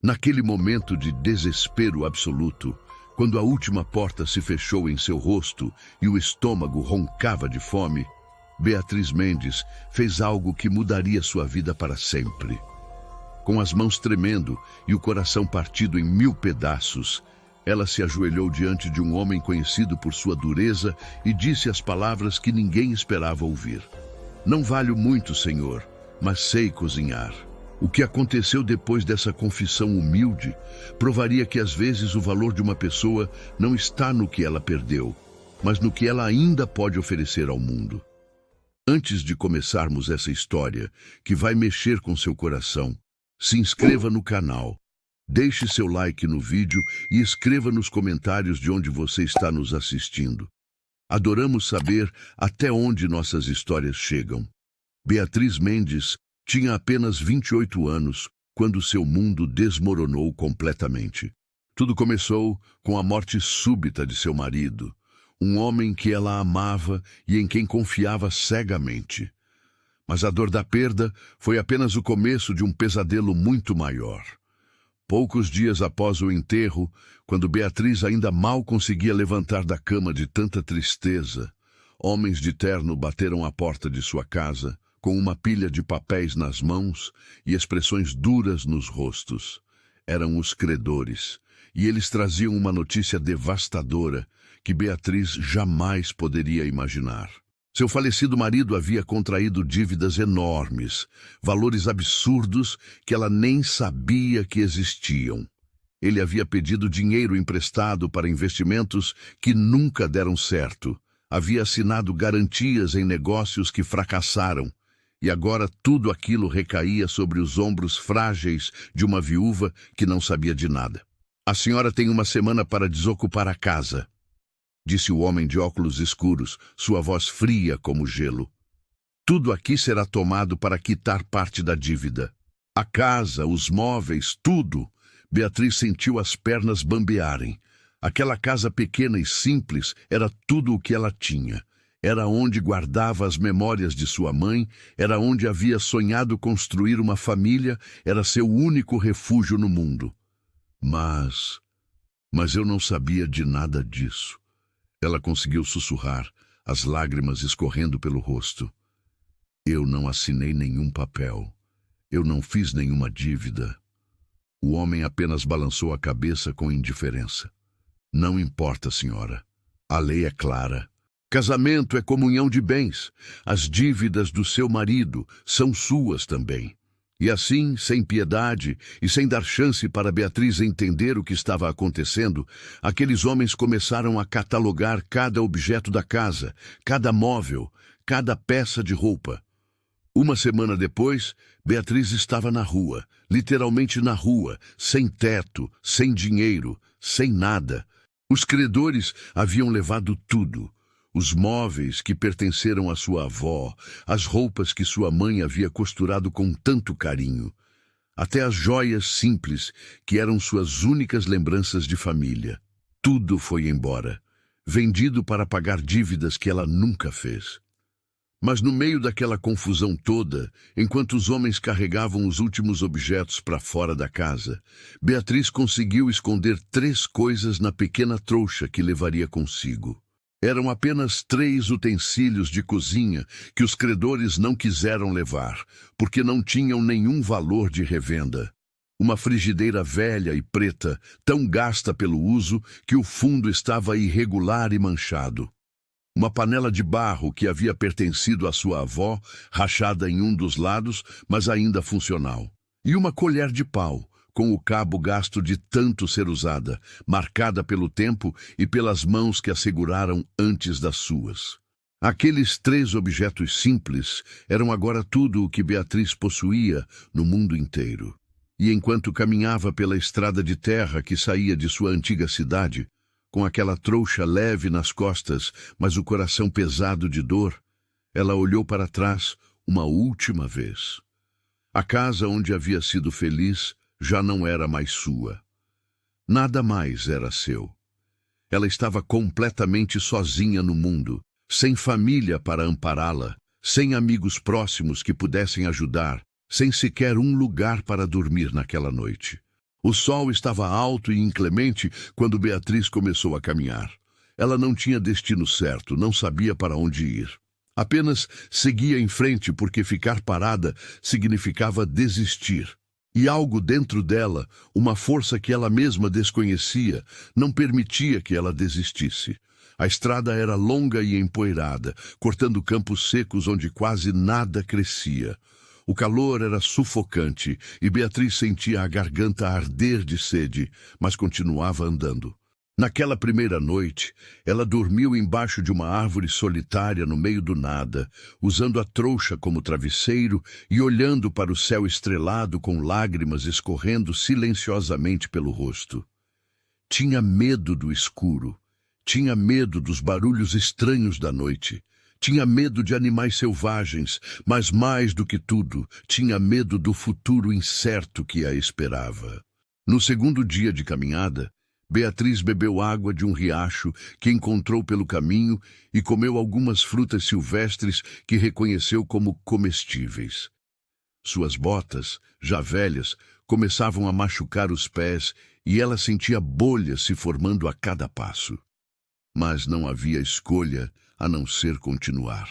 Naquele momento de desespero absoluto, quando a última porta se fechou em seu rosto e o estômago roncava de fome, Beatriz Mendes fez algo que mudaria sua vida para sempre. Com as mãos tremendo e o coração partido em 1000 pedaços, ela se ajoelhou diante de um homem conhecido por sua dureza e disse as palavras que ninguém esperava ouvir. Não valho muito, Senhor, mas sei cozinhar. O que aconteceu depois dessa confissão humilde provaria que às vezes o valor de uma pessoa não está no que ela perdeu, mas no que ela ainda pode oferecer ao mundo. Antes de começarmos essa história, que vai mexer com seu coração, se inscreva no canal, deixe seu like no vídeo e escreva nos comentários de onde você está nos assistindo. Adoramos saber até onde nossas histórias chegam. Beatriz Mendes tinha apenas 28 anos quando seu mundo desmoronou completamente. Tudo começou com a morte súbita de seu marido, um homem que ela amava e em quem confiava cegamente. Mas a dor da perda foi apenas o começo de um pesadelo muito maior. Poucos dias após o enterro, quando Beatriz ainda mal conseguia levantar da cama de tanta tristeza, homens de terno bateram à porta de sua casa, com uma pilha de papéis nas mãos e expressões duras nos rostos. Eram os credores, e eles traziam uma notícia devastadora que Beatriz jamais poderia imaginar. Seu falecido marido havia contraído dívidas enormes, valores absurdos que ela nem sabia que existiam. Ele havia pedido dinheiro emprestado para investimentos que nunca deram certo, havia assinado garantias em negócios que fracassaram, e agora tudo aquilo recaía sobre os ombros frágeis de uma viúva que não sabia de nada. A senhora tem uma semana para desocupar a casa, disse o homem de óculos escuros, sua voz fria como gelo. Tudo aqui será tomado para quitar parte da dívida. A casa, os móveis, tudo. Beatriz sentiu as pernas bambearem. Aquela casa pequena e simples era tudo o que ela tinha. Era onde guardava as memórias de sua mãe, era onde havia sonhado construir uma família, era seu único refúgio no mundo. Mas eu não sabia de nada disso. Ela conseguiu sussurrar, as lágrimas escorrendo pelo rosto. Eu não assinei nenhum papel. Eu não fiz nenhuma dívida. O homem apenas balançou a cabeça com indiferença. Não importa, senhora. A lei é clara. Casamento é comunhão de bens. As dívidas do seu marido são suas também. E assim, sem piedade e sem dar chance para Beatriz entender o que estava acontecendo, aqueles homens começaram a catalogar cada objeto da casa, cada móvel, cada peça de roupa. Uma semana depois, Beatriz estava na rua, literalmente na rua, sem teto, sem dinheiro, sem nada. Os credores haviam levado tudo. Os móveis que pertenceram à sua avó, as roupas que sua mãe havia costurado com tanto carinho, até as joias simples que eram suas únicas lembranças de família. Tudo foi embora, vendido para pagar dívidas que ela nunca fez. Mas no meio daquela confusão toda, enquanto os homens carregavam os últimos objetos para fora da casa, Beatriz conseguiu esconder 3 coisas na pequena trouxa que levaria consigo. Eram apenas 3 utensílios de cozinha que os credores não quiseram levar, porque não tinham nenhum valor de revenda. Uma frigideira velha e preta, tão gasta pelo uso que o fundo estava irregular e manchado. Uma panela de barro que havia pertencido à sua avó, rachada em um dos lados, mas ainda funcional. E uma colher de pau, com o cabo gasto de tanto ser usada, marcada pelo tempo e pelas mãos que a seguraram antes das suas. Aqueles 3 objetos simples eram agora tudo o que Beatriz possuía no mundo inteiro. E enquanto caminhava pela estrada de terra que saía de sua antiga cidade, com aquela trouxa leve nas costas, mas o coração pesado de dor, ela olhou para trás uma última vez. A casa onde havia sido feliz já não era mais sua. Nada mais era seu. Ela estava completamente sozinha no mundo, sem família para ampará-la, sem amigos próximos que pudessem ajudar, sem sequer um lugar para dormir naquela noite. O sol estava alto e inclemente quando Beatriz começou a caminhar. Ela não tinha destino certo, não sabia para onde ir. Apenas seguia em frente porque ficar parada significava desistir. E algo dentro dela, uma força que ela mesma desconhecia, não permitia que ela desistisse. A estrada era longa e empoeirada, cortando campos secos onde quase nada crescia. O calor era sufocante e Beatriz sentia a garganta arder de sede, mas continuava andando. Naquela primeira noite, ela dormiu embaixo de uma árvore solitária no meio do nada, usando a trouxa como travesseiro e olhando para o céu estrelado com lágrimas escorrendo silenciosamente pelo rosto. Tinha medo do escuro, tinha medo dos barulhos estranhos da noite, tinha medo de animais selvagens, mas mais do que tudo, tinha medo do futuro incerto que a esperava. No segundo dia de caminhada, Beatriz bebeu água de um riacho que encontrou pelo caminho e comeu algumas frutas silvestres que reconheceu como comestíveis. Suas botas, já velhas, começavam a machucar os pés e ela sentia bolhas se formando a cada passo. Mas não havia escolha a não ser continuar.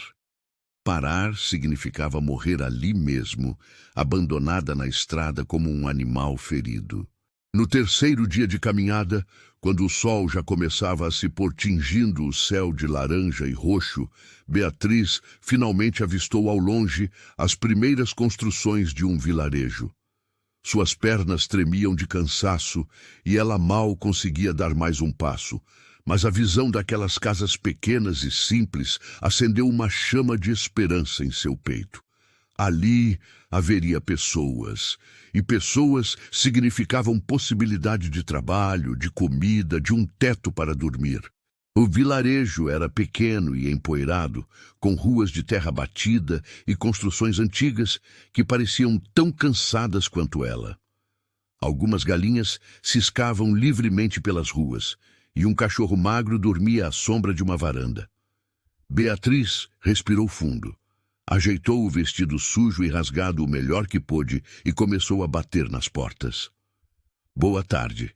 Parar significava morrer ali mesmo, abandonada na estrada como um animal ferido. No terceiro dia de caminhada, quando o sol já começava a se pôr tingindo o céu de laranja e roxo, Beatriz finalmente avistou ao longe as primeiras construções de um vilarejo. Suas pernas tremiam de cansaço e ela mal conseguia dar mais um passo, mas a visão daquelas casas pequenas e simples acendeu uma chama de esperança em seu peito. Ali haveria pessoas, e pessoas significavam possibilidade de trabalho, de comida, de um teto para dormir. O vilarejo era pequeno e empoeirado, com ruas de terra batida e construções antigas que pareciam tão cansadas quanto ela. Algumas galinhas ciscavam livremente pelas ruas, e um cachorro magro dormia à sombra de uma varanda. Beatriz respirou fundo. Ajeitou o vestido sujo e rasgado o melhor que pôde e começou a bater nas portas. "Boa tarde",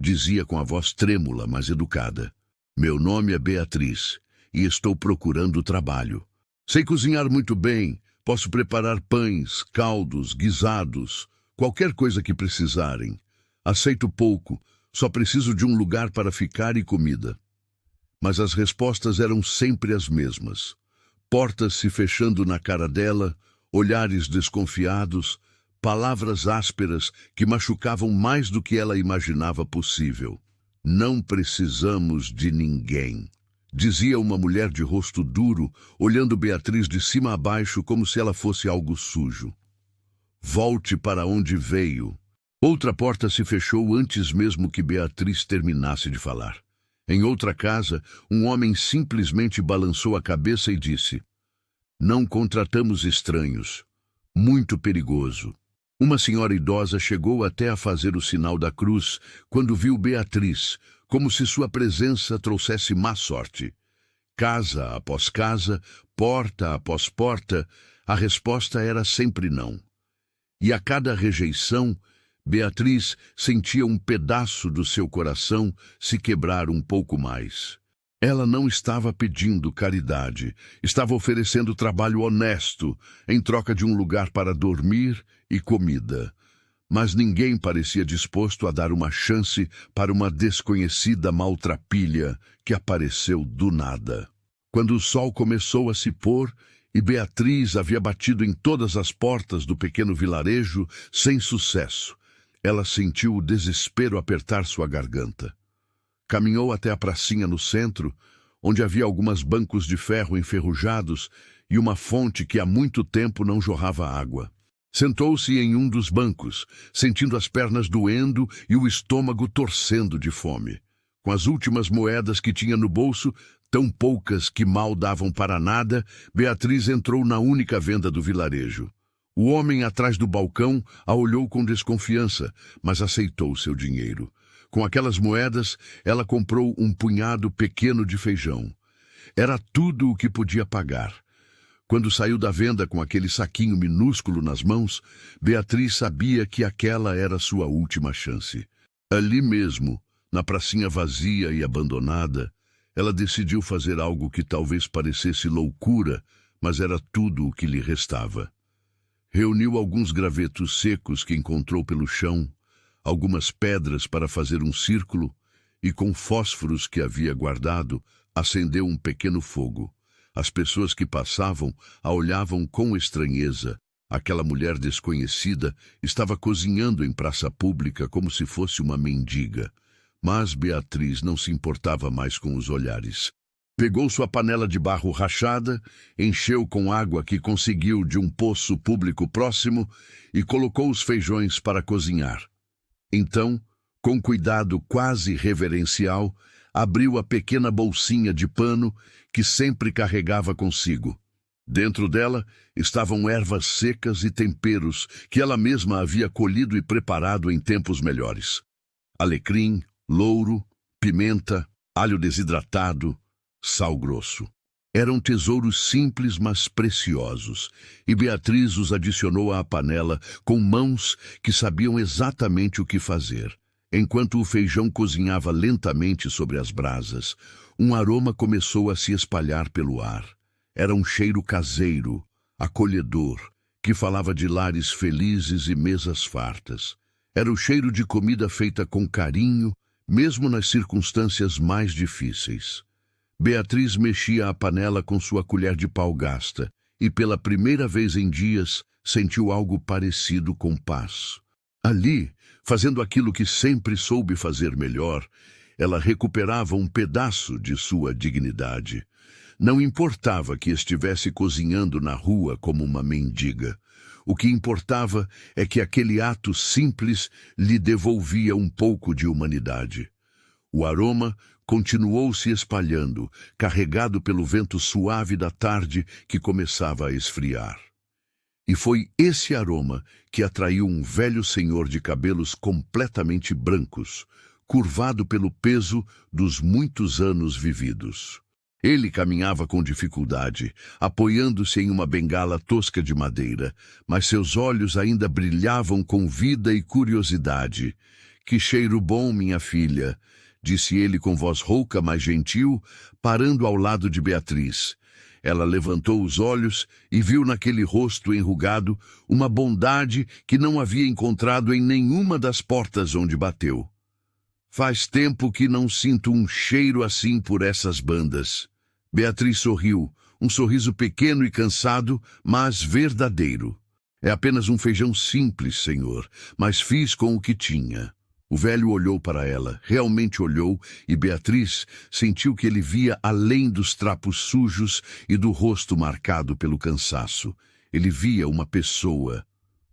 dizia com a voz trêmula, mas educada. "Meu nome é Beatriz e estou procurando trabalho. Sei cozinhar muito bem, posso preparar pães, caldos, guisados, qualquer coisa que precisarem. Aceito pouco, só preciso de um lugar para ficar e comida." Mas as respostas eram sempre as mesmas. Portas se fechando na cara dela, olhares desconfiados, palavras ásperas que machucavam mais do que ela imaginava possível. "Não precisamos de ninguém", dizia uma mulher de rosto duro, olhando Beatriz de cima a baixo como se ela fosse algo sujo. "Volte para onde veio." Outra porta se fechou antes mesmo que Beatriz terminasse de falar. Em outra casa, um homem simplesmente balançou a cabeça e disse: "Não contratamos estranhos. Muito perigoso." Uma senhora idosa chegou até a fazer o sinal da cruz quando viu Beatriz, como se sua presença trouxesse má sorte. Casa após casa, porta após porta, a resposta era sempre não. E a cada rejeição, Beatriz sentia um pedaço do seu coração se quebrar um pouco mais. Ela não estava pedindo caridade, estava oferecendo trabalho honesto em troca de um lugar para dormir e comida. Mas ninguém parecia disposto a dar uma chance para uma desconhecida maltrapilha que apareceu do nada. Quando o sol começou a se pôr e Beatriz havia batido em todas as portas do pequeno vilarejo sem sucesso, ela sentiu o desespero apertar sua garganta. Caminhou até a pracinha no centro, onde havia alguns bancos de ferro enferrujados e uma fonte que há muito tempo não jorrava água. Sentou-se em um dos bancos, sentindo as pernas doendo e o estômago torcendo de fome. Com as últimas moedas que tinha no bolso, tão poucas que mal davam para nada, Beatriz entrou na única venda do vilarejo. O homem atrás do balcão a olhou com desconfiança, mas aceitou seu dinheiro. Com aquelas moedas, ela comprou um punhado pequeno de feijão. Era tudo o que podia pagar. Quando saiu da venda com aquele saquinho minúsculo nas mãos, Beatriz sabia que aquela era sua última chance. Ali mesmo, na pracinha vazia e abandonada, ela decidiu fazer algo que talvez parecesse loucura, mas era tudo o que lhe restava. Reuniu alguns gravetos secos que encontrou pelo chão, algumas pedras para fazer um círculo e, com fósforos que havia guardado, acendeu um pequeno fogo. As pessoas que passavam a olhavam com estranheza. Aquela mulher desconhecida estava cozinhando em praça pública como se fosse uma mendiga. Mas Beatriz não se importava mais com os olhares. Pegou sua panela de barro rachada, encheu com água que conseguiu de um poço público próximo e colocou os feijões para cozinhar. Então, com cuidado quase reverencial, abriu a pequena bolsinha de pano que sempre carregava consigo. Dentro dela estavam ervas secas e temperos que ela mesma havia colhido e preparado em tempos melhores. Alecrim, louro, pimenta, alho desidratado, sal grosso. Eram tesouros simples, mas preciosos, e Beatriz os adicionou à panela com mãos que sabiam exatamente o que fazer. Enquanto o feijão cozinhava lentamente sobre as brasas, um aroma começou a se espalhar pelo ar. Era um cheiro caseiro, acolhedor, que falava de lares felizes e mesas fartas. Era o cheiro de comida feita com carinho, mesmo nas circunstâncias mais difíceis. Beatriz mexia a panela com sua colher de pau gasta e, pela primeira vez em dias, sentiu algo parecido com paz. Ali, fazendo aquilo que sempre soube fazer melhor, ela recuperava um pedaço de sua dignidade. Não importava que estivesse cozinhando na rua como uma mendiga. O que importava é que aquele ato simples lhe devolvia um pouco de humanidade. O aroma continuou se espalhando, carregado pelo vento suave da tarde que começava a esfriar. E foi esse aroma que atraiu um velho senhor de cabelos completamente brancos, curvado pelo peso dos muitos anos vividos. Ele caminhava com dificuldade, apoiando-se em uma bengala tosca de madeira, mas seus olhos ainda brilhavam com vida e curiosidade. "Que cheiro bom, minha filha", disse ele com voz rouca, mas gentil, parando ao lado de Beatriz. Ela levantou os olhos e viu naquele rosto enrugado uma bondade que não havia encontrado em nenhuma das portas onde bateu. "Faz tempo que não sinto um cheiro assim por essas bandas." Beatriz sorriu, um sorriso pequeno e cansado, mas verdadeiro. "É apenas um feijão simples, senhor, mas fiz com o que tinha." O velho olhou para ela, realmente olhou, e Beatriz sentiu que ele via além dos trapos sujos e do rosto marcado pelo cansaço. Ele via uma pessoa.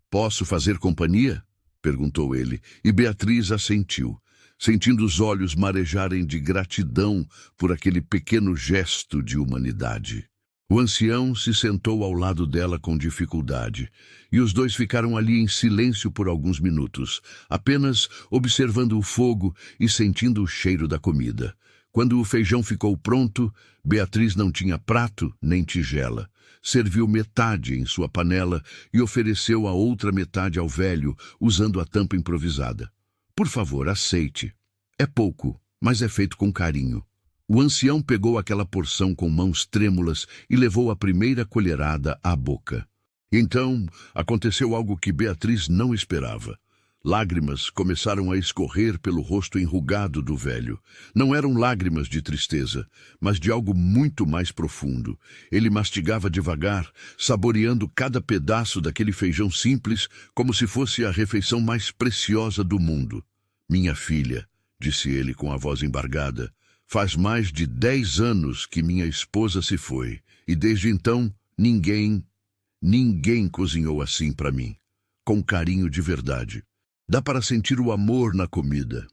"Posso fazer companhia?" perguntou ele, e Beatriz assentiu, sentindo os olhos marejarem de gratidão por aquele pequeno gesto de humanidade. O ancião se sentou ao lado dela com dificuldade, e os dois ficaram ali em silêncio por alguns minutos, apenas observando o fogo e sentindo o cheiro da comida. Quando o feijão ficou pronto, Beatriz não tinha prato nem tigela. Serviu metade em sua panela e ofereceu a outra metade ao velho, usando a tampa improvisada. "Por favor, aceite. É pouco, mas é feito com carinho." O ancião pegou aquela porção com mãos trêmulas e levou a primeira colherada à boca. Então, aconteceu algo que Beatriz não esperava. Lágrimas começaram a escorrer pelo rosto enrugado do velho. Não eram lágrimas de tristeza, mas de algo muito mais profundo. Ele mastigava devagar, saboreando cada pedaço daquele feijão simples como se fosse a refeição mais preciosa do mundo. "Minha filha", disse ele com a voz embargada, "faz mais de 10 anos que minha esposa se foi, e desde então ninguém cozinhou assim para mim, com carinho de verdade. Dá para sentir o amor na comida."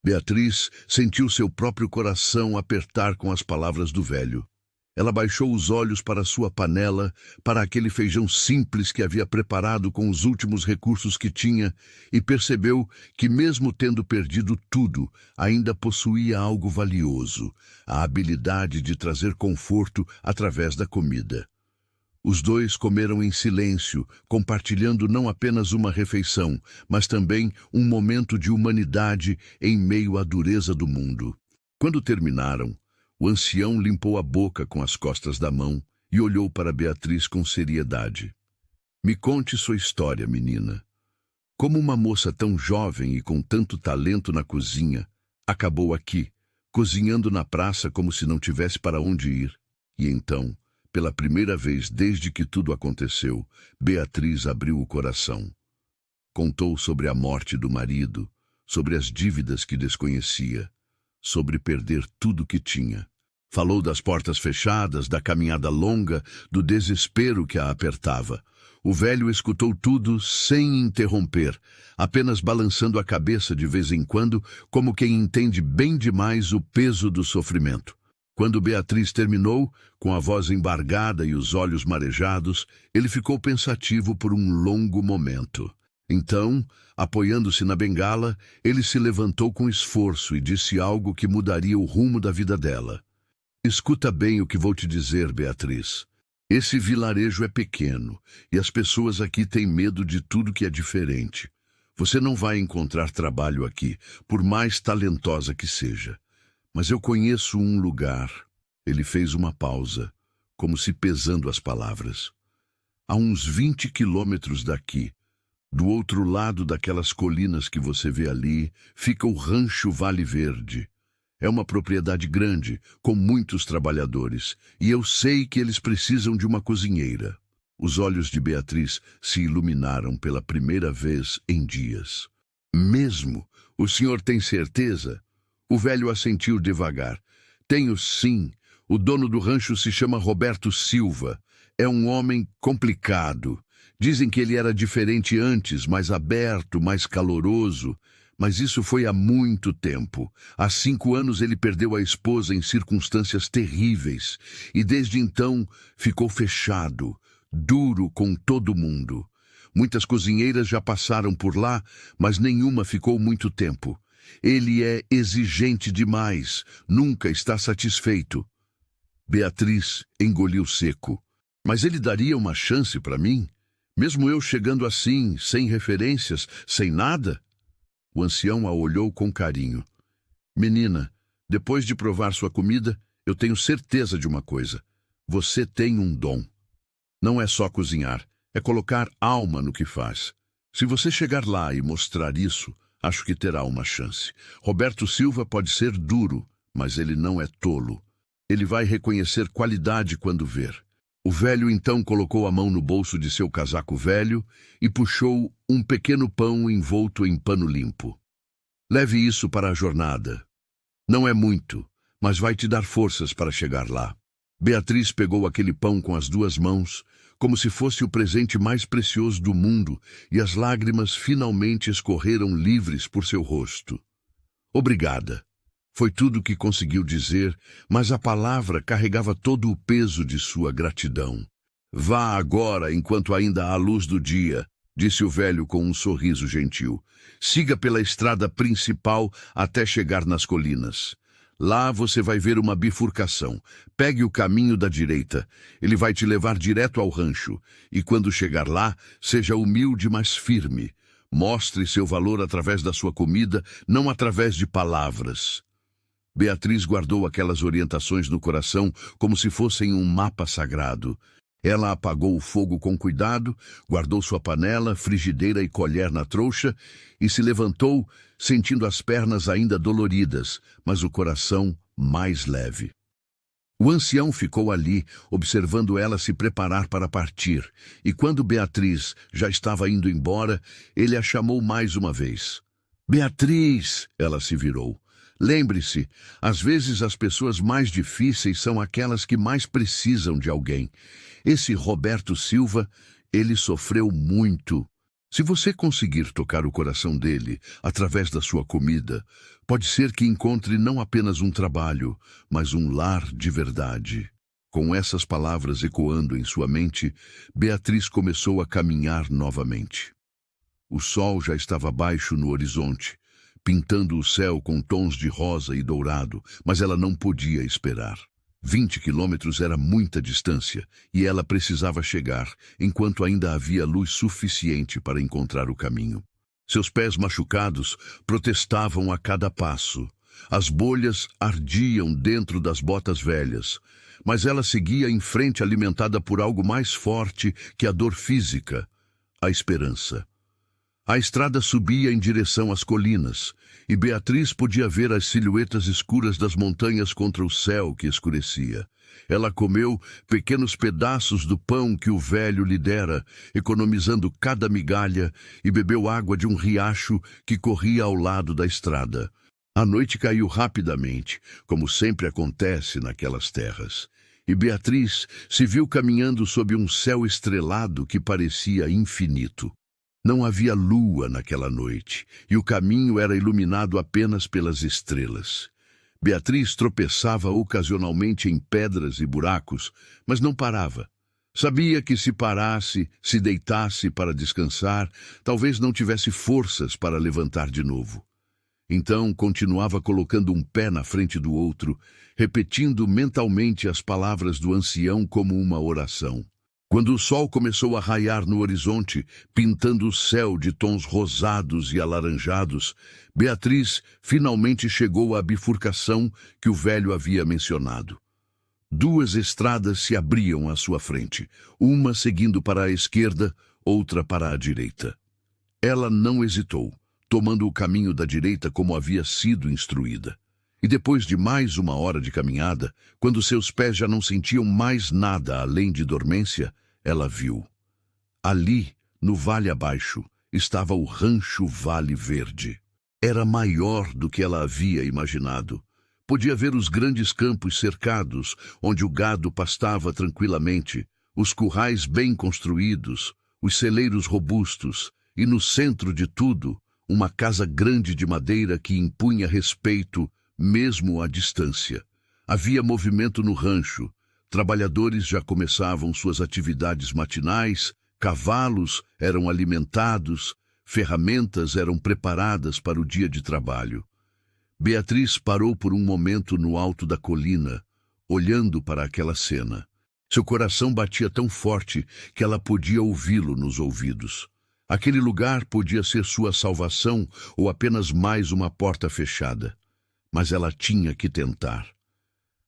Beatriz sentiu seu próprio coração apertar com as palavras do velho. Ela baixou os olhos para sua panela, para aquele feijão simples que havia preparado com os últimos recursos que tinha, e percebeu que, mesmo tendo perdido tudo, ainda possuía algo valioso, a habilidade de trazer conforto através da comida. Os dois comeram em silêncio, compartilhando não apenas uma refeição, mas também um momento de humanidade em meio à dureza do mundo. Quando terminaram, o ancião limpou a boca com as costas da mão e olhou para Beatriz com seriedade. Me conte sua história, menina. Como uma moça tão jovem e com tanto talento na cozinha, acabou aqui, cozinhando na praça como se não tivesse para onde ir. E então, pela primeira vez desde que tudo aconteceu, Beatriz abriu o coração. Contou sobre a morte do marido, sobre as dívidas que desconhecia, sobre perder tudo que tinha. Falou das portas fechadas, da caminhada longa, do desespero que a apertava. O velho escutou tudo sem interromper, apenas balançando a cabeça de vez em quando, como quem entende bem demais o peso do sofrimento. Quando Beatriz terminou, com a voz embargada e os olhos marejados, ele ficou pensativo por um longo momento. Então, apoiando-se na bengala, ele se levantou com esforço e disse algo que mudaria o rumo da vida dela. Escuta bem o que vou te dizer, Beatriz. Esse vilarejo é pequeno e as pessoas aqui têm medo de tudo que é diferente. Você não vai encontrar trabalho aqui, por mais talentosa que seja. Mas eu conheço um lugar. Ele fez uma pausa, como se pesando as palavras. A uns 20 quilômetros daqui, do outro lado daquelas colinas que você vê ali, fica o Rancho Vale Verde. É uma propriedade grande, com muitos trabalhadores, e eu sei que eles precisam de uma cozinheira. Os olhos de Beatriz se iluminaram pela primeira vez em dias. Mesmo? O senhor tem certeza? O velho assentiu devagar. Tenho sim. O dono do rancho se chama Roberto Silva. É um homem complicado. Dizem que ele era diferente antes, mais aberto, mais caloroso. Mas isso foi há muito tempo. Há 5 anos ele perdeu a esposa em circunstâncias terríveis. E desde então ficou fechado, duro com todo mundo. Muitas cozinheiras já passaram por lá, mas nenhuma ficou muito tempo. Ele é exigente demais, nunca está satisfeito. Beatriz engoliu seco. Mas ele daria uma chance para mim? Mesmo eu chegando assim, sem referências, sem nada? O ancião a olhou com carinho. Menina, depois de provar sua comida, eu tenho certeza de uma coisa. Você tem um dom. Não é só cozinhar, é colocar alma no que faz. Se você chegar lá e mostrar isso, acho que terá uma chance. Roberto Silva pode ser duro, mas ele não é tolo. Ele vai reconhecer qualidade quando ver. O velho então colocou a mão no bolso de seu casaco velho e puxou um pequeno pão envolto em pano limpo. Leve isso para a jornada. Não é muito, mas vai te dar forças para chegar lá. Beatriz pegou aquele pão com as 2 mãos, como se fosse o presente mais precioso do mundo, e as lágrimas finalmente escorreram livres por seu rosto. Obrigada. Foi tudo o que conseguiu dizer, mas a palavra carregava todo o peso de sua gratidão. Vá agora, enquanto ainda há luz do dia, disse o velho com um sorriso gentil. Siga pela estrada principal até chegar nas colinas. Lá você vai ver uma bifurcação. Pegue o caminho da direita. Ele vai te levar direto ao rancho. E quando chegar lá, seja humilde, mas firme. Mostre seu valor através da sua comida, não através de palavras. Beatriz guardou aquelas orientações no coração como se fossem um mapa sagrado. Ela apagou o fogo com cuidado, guardou sua panela, frigideira e colher na trouxa e se levantou, sentindo as pernas ainda doloridas, mas o coração mais leve. O ancião ficou ali, observando ela se preparar para partir, e quando Beatriz já estava indo embora, ele a chamou mais uma vez. Beatriz! Ela se virou. Lembre-se, às vezes as pessoas mais difíceis são aquelas que mais precisam de alguém. Esse Roberto Silva, ele sofreu muito. Se você conseguir tocar o coração dele através da sua comida, pode ser que encontre não apenas um trabalho, mas um lar de verdade. Com essas palavras ecoando em sua mente, Beatriz começou a caminhar novamente. O sol já estava baixo no horizonte, pintando o céu com tons de rosa e dourado, mas ela não podia esperar. 20 quilômetros era muita distância e ela precisava chegar, enquanto ainda havia luz suficiente para encontrar o caminho. Seus pés machucados protestavam a cada passo. As bolhas ardiam dentro das botas velhas, mas ela seguia em frente alimentada por algo mais forte que a dor física, a esperança. A estrada subia em direção às colinas, e Beatriz podia ver as silhuetas escuras das montanhas contra o céu que escurecia. Ela comeu pequenos pedaços do pão que o velho lhe dera, economizando cada migalha, e bebeu água de um riacho que corria ao lado da estrada. A noite caiu rapidamente, como sempre acontece naquelas terras, e Beatriz se viu caminhando sob um céu estrelado que parecia infinito. Não havia lua naquela noite, e o caminho era iluminado apenas pelas estrelas. Beatriz tropeçava ocasionalmente em pedras e buracos, mas não parava. Sabia que se parasse, se deitasse para descansar, talvez não tivesse forças para levantar de novo. Então continuava colocando um pé na frente do outro, repetindo mentalmente as palavras do ancião como uma oração. Quando o sol começou a raiar no horizonte, pintando o céu de tons rosados e alaranjados, Beatriz finalmente chegou à bifurcação que o velho havia mencionado. 2 estradas se abriam à sua frente, uma seguindo para a esquerda, outra para a direita. Ela não hesitou, tomando o caminho da direita como havia sido instruída. E depois de mais 1 hora de caminhada, quando seus pés já não sentiam mais nada além de dormência, ela viu. Ali, no vale abaixo, estava o Rancho Vale Verde. Era maior do que ela havia imaginado. Podia ver os grandes campos cercados, onde o gado pastava tranquilamente, os currais bem construídos, os celeiros robustos, e no centro de tudo, uma casa grande de madeira que impunha respeito, mesmo à distância. Havia movimento no rancho. Trabalhadores já começavam suas atividades matinais, cavalos eram alimentados, ferramentas eram preparadas para o dia de trabalho. Beatriz parou por um momento no alto da colina, olhando para aquela cena. Seu coração batia tão forte que ela podia ouvi-lo nos ouvidos. Aquele lugar podia ser sua salvação ou apenas mais uma porta fechada. Mas ela tinha que tentar.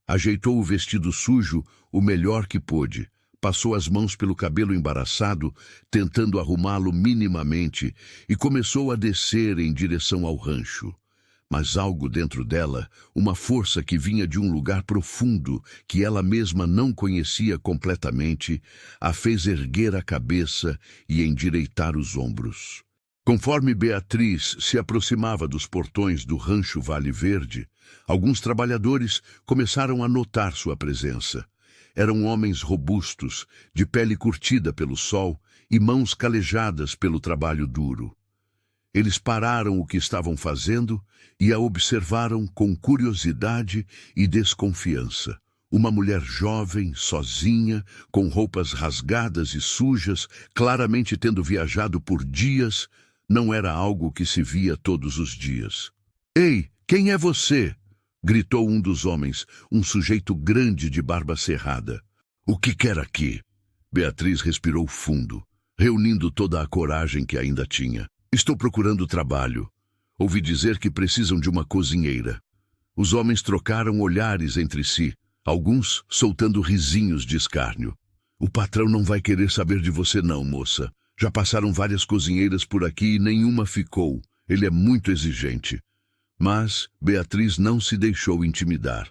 Ajeitou o vestido sujo o melhor que pôde, passou as mãos pelo cabelo embaraçado, tentando arrumá-lo minimamente, e começou a descer em direção ao rancho. Mas algo dentro dela, uma força que vinha de um lugar profundo, que ela mesma não conhecia completamente, a fez erguer a cabeça e endireitar os ombros. Conforme Beatriz se aproximava dos portões do Rancho Vale Verde, alguns trabalhadores começaram a notar sua presença. Eram homens robustos, de pele curtida pelo sol e mãos calejadas pelo trabalho duro. Eles pararam o que estavam fazendo e a observaram com curiosidade e desconfiança. Uma mulher jovem, sozinha, com roupas rasgadas e sujas, claramente tendo viajado por dias, não era algo que se via todos os dias. "Ei, quem é você?" gritou um dos homens, um sujeito grande de barba cerrada. "O que quer aqui?" Beatriz respirou fundo, reunindo toda a coragem que ainda tinha. "Estou procurando trabalho. Ouvi dizer que precisam de uma cozinheira." Os homens trocaram olhares entre si, alguns soltando risinhos de escárnio. "O patrão não vai querer saber de você não, moça. Já passaram várias cozinheiras por aqui e nenhuma ficou. Ele é muito exigente." Mas Beatriz não se deixou intimidar.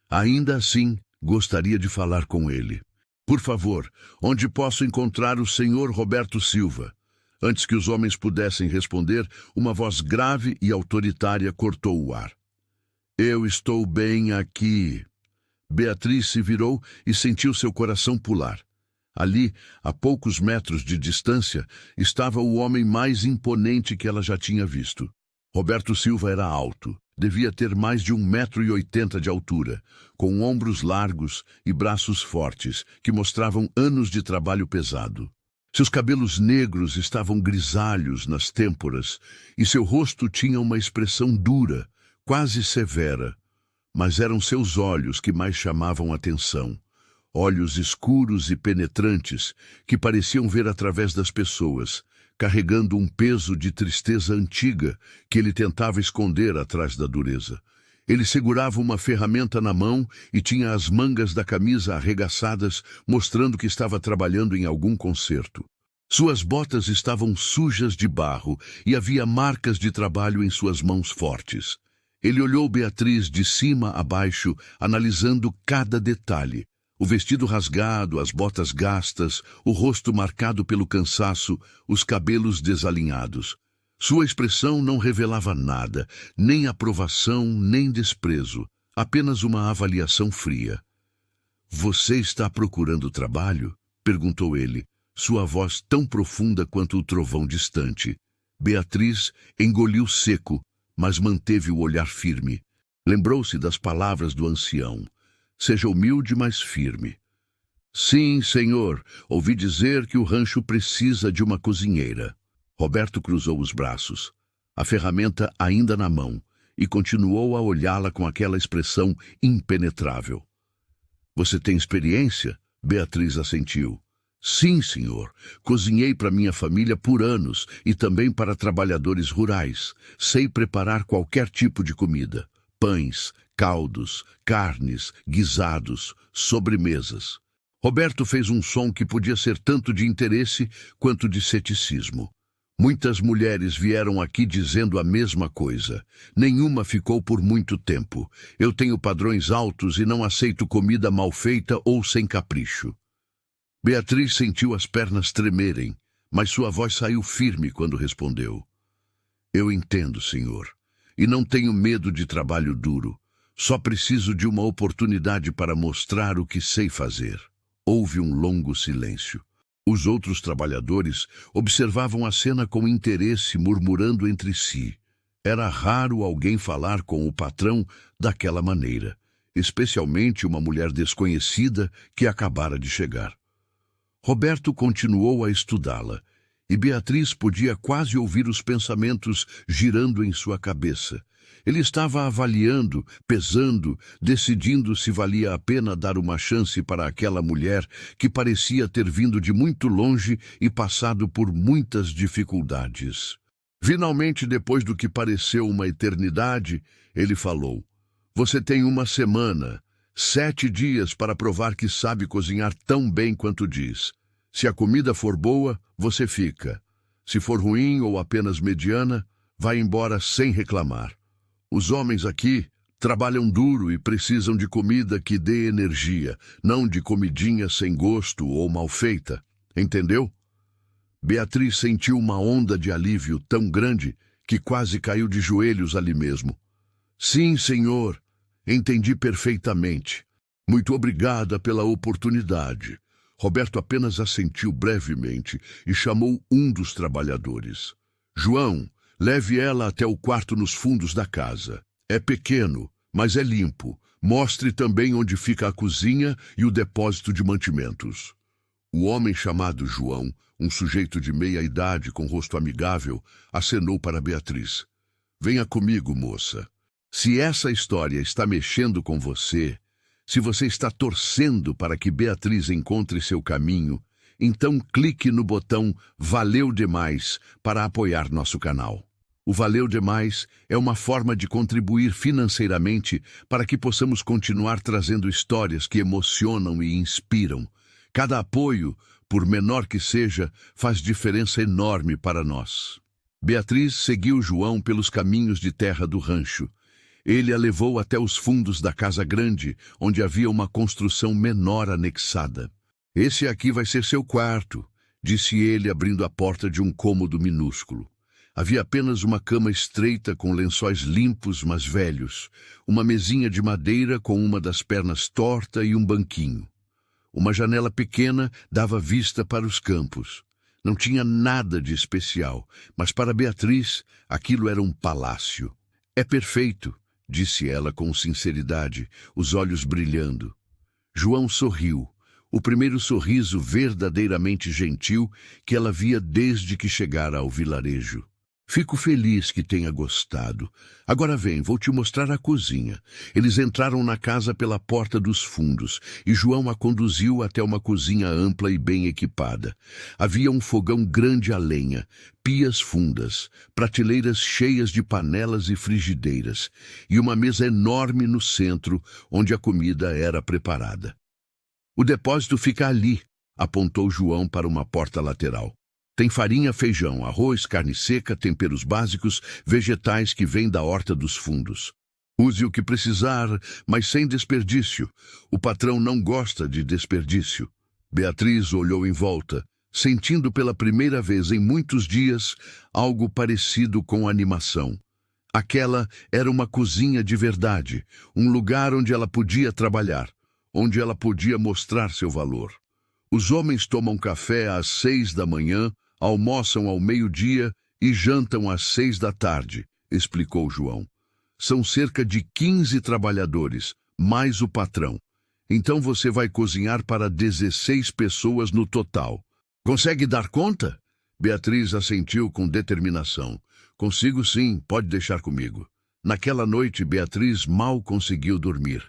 Ainda assim, gostaria de falar com ele. "Por favor, onde posso encontrar o senhor Roberto Silva?" Antes que os homens pudessem responder, uma voz grave e autoritária cortou o ar. "Eu estou bem aqui." Beatriz se virou e sentiu seu coração pular. Ali, a poucos metros de distância, estava o homem mais imponente que ela já tinha visto. Roberto Silva era alto, devia ter mais de 1,80 m de altura, com ombros largos e braços fortes, que mostravam anos de trabalho pesado. Seus cabelos negros estavam grisalhos nas têmporas, e seu rosto tinha uma expressão dura, quase severa. mas eram seus olhos que mais chamavam atenção. Olhos escuros e penetrantes que pareciam ver através das pessoas, carregando um peso de tristeza antiga que ele tentava esconder atrás da dureza. Ele segurava uma ferramenta na mão e tinha as mangas da camisa arregaçadas, mostrando que estava trabalhando em algum concerto. Suas botas estavam sujas de barro e havia marcas de trabalho em suas mãos fortes. Ele olhou Beatriz de cima a baixo, analisando cada detalhe. O vestido rasgado, as botas gastas, o rosto marcado pelo cansaço, os cabelos desalinhados. Sua expressão não revelava nada, nem aprovação, nem desprezo, apenas uma avaliação fria. "Você está procurando trabalho?" perguntou ele, sua voz tão profunda quanto o trovão distante. Beatriz engoliu seco, mas manteve o olhar firme. Lembrou-se das palavras do ancião. "Seja humilde, mas firme." "Sim, senhor, ouvi dizer que o rancho precisa de uma cozinheira." Roberto cruzou os braços, a ferramenta ainda na mão, e continuou a olhá-la com aquela expressão impenetrável. "Você tem experiência?" Beatriz assentiu. "Sim, senhor. Cozinhei para minha família por anos e também para trabalhadores rurais. Sei preparar qualquer tipo de comida. Pães, caldos, carnes, guisados, sobremesas." Roberto fez um som que podia ser tanto de interesse quanto de ceticismo. "Muitas mulheres vieram aqui dizendo a mesma coisa. Nenhuma ficou por muito tempo. Eu tenho padrões altos e não aceito comida mal feita ou sem capricho." Beatriz sentiu as pernas tremerem, mas sua voz saiu firme quando respondeu. "Eu entendo, senhor, e não tenho medo de trabalho duro. Só preciso de uma oportunidade para mostrar o que sei fazer." Houve um longo silêncio. Os outros trabalhadores observavam a cena com interesse, murmurando entre si. Era raro alguém falar com o patrão daquela maneira, especialmente uma mulher desconhecida que acabara de chegar. Roberto continuou a estudá-la, e Beatriz podia quase ouvir os pensamentos girando em sua cabeça. Ele estava avaliando, pesando, decidindo se valia a pena dar uma chance para aquela mulher que parecia ter vindo de muito longe e passado por muitas dificuldades. Finalmente, depois do que pareceu uma eternidade, ele falou: "Você tem uma semana, 7 dias para provar que sabe cozinhar tão bem quanto diz. Se a comida for boa, você fica. Se for ruim ou apenas mediana, vai embora sem reclamar. Os homens aqui trabalham duro e precisam de comida que dê energia, não de comidinha sem gosto ou mal feita. Entendeu?" Beatriz sentiu uma onda de alívio tão grande que quase caiu de joelhos ali mesmo. "Sim, senhor, entendi perfeitamente. Muito obrigada pela oportunidade." Roberto apenas assentiu brevemente e chamou um dos trabalhadores. "João, leve ela até o quarto nos fundos da casa. É pequeno, mas é limpo. Mostre também onde fica a cozinha e o depósito de mantimentos." O homem chamado João, um sujeito de meia idade com rosto amigável, acenou para Beatriz. "Venha comigo, moça. Se essa história está mexendo com você, se você está torcendo para que Beatriz encontre seu caminho, então clique no botão Valeu Demais para apoiar nosso canal. O Valeu Demais é uma forma de contribuir financeiramente para que possamos continuar trazendo histórias que emocionam e inspiram. Cada apoio, por menor que seja, faz diferença enorme para nós." Beatriz seguiu João pelos caminhos de terra do rancho. Ele a levou até os fundos da casa grande, onde havia uma construção menor anexada. "Esse aqui vai ser seu quarto", disse ele, abrindo a porta de um cômodo minúsculo. Havia apenas uma cama estreita com lençóis limpos, mas velhos, uma mesinha de madeira com uma das pernas torta e um banquinho. Uma janela pequena dava vista para os campos. Não tinha nada de especial, mas para Beatriz aquilo era um palácio. "É perfeito", disse ela com sinceridade, os olhos brilhando. João sorriu, o primeiro sorriso verdadeiramente gentil que ela via desde que chegara ao vilarejo. Fico feliz que tenha gostado. Agora vem, vou te mostrar a cozinha. Eles entraram na casa pela porta dos fundos e João a conduziu até uma cozinha ampla e bem equipada. Havia um fogão grande a lenha, pias fundas, prateleiras cheias de panelas e frigideiras e uma mesa enorme no centro onde a comida era preparada. O depósito fica ali, apontou João para uma porta lateral. Tem farinha, feijão, arroz, carne seca, temperos básicos, vegetais que vêm da horta dos fundos. Use o que precisar, mas sem desperdício. O patrão não gosta de desperdício. Beatriz olhou em volta, sentindo pela primeira vez em muitos dias algo parecido com animação. Aquela era uma cozinha de verdade, um lugar onde ela podia trabalhar, onde ela podia mostrar seu valor. Os homens tomam café às 6 da manhã, almoçam ao meio-dia e jantam às 6 da tarde, explicou João. São cerca de 15 trabalhadores, mais o patrão. Então você vai cozinhar para 16 pessoas no total. Consegue dar conta? Beatriz assentiu com determinação. Consigo sim, pode deixar comigo. Naquela noite, Beatriz mal conseguiu dormir.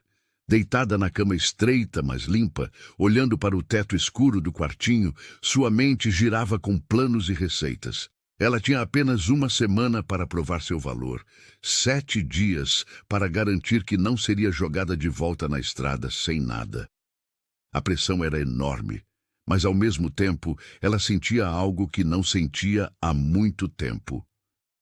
Deitada na cama estreita, mas limpa, olhando para o teto escuro do quartinho, sua mente girava com planos e receitas. Ela tinha apenas uma semana para provar seu valor, 7 dias para garantir que não seria jogada de volta na estrada sem nada. A pressão era enorme, mas ao mesmo tempo ela sentia algo que não sentia há muito tempo.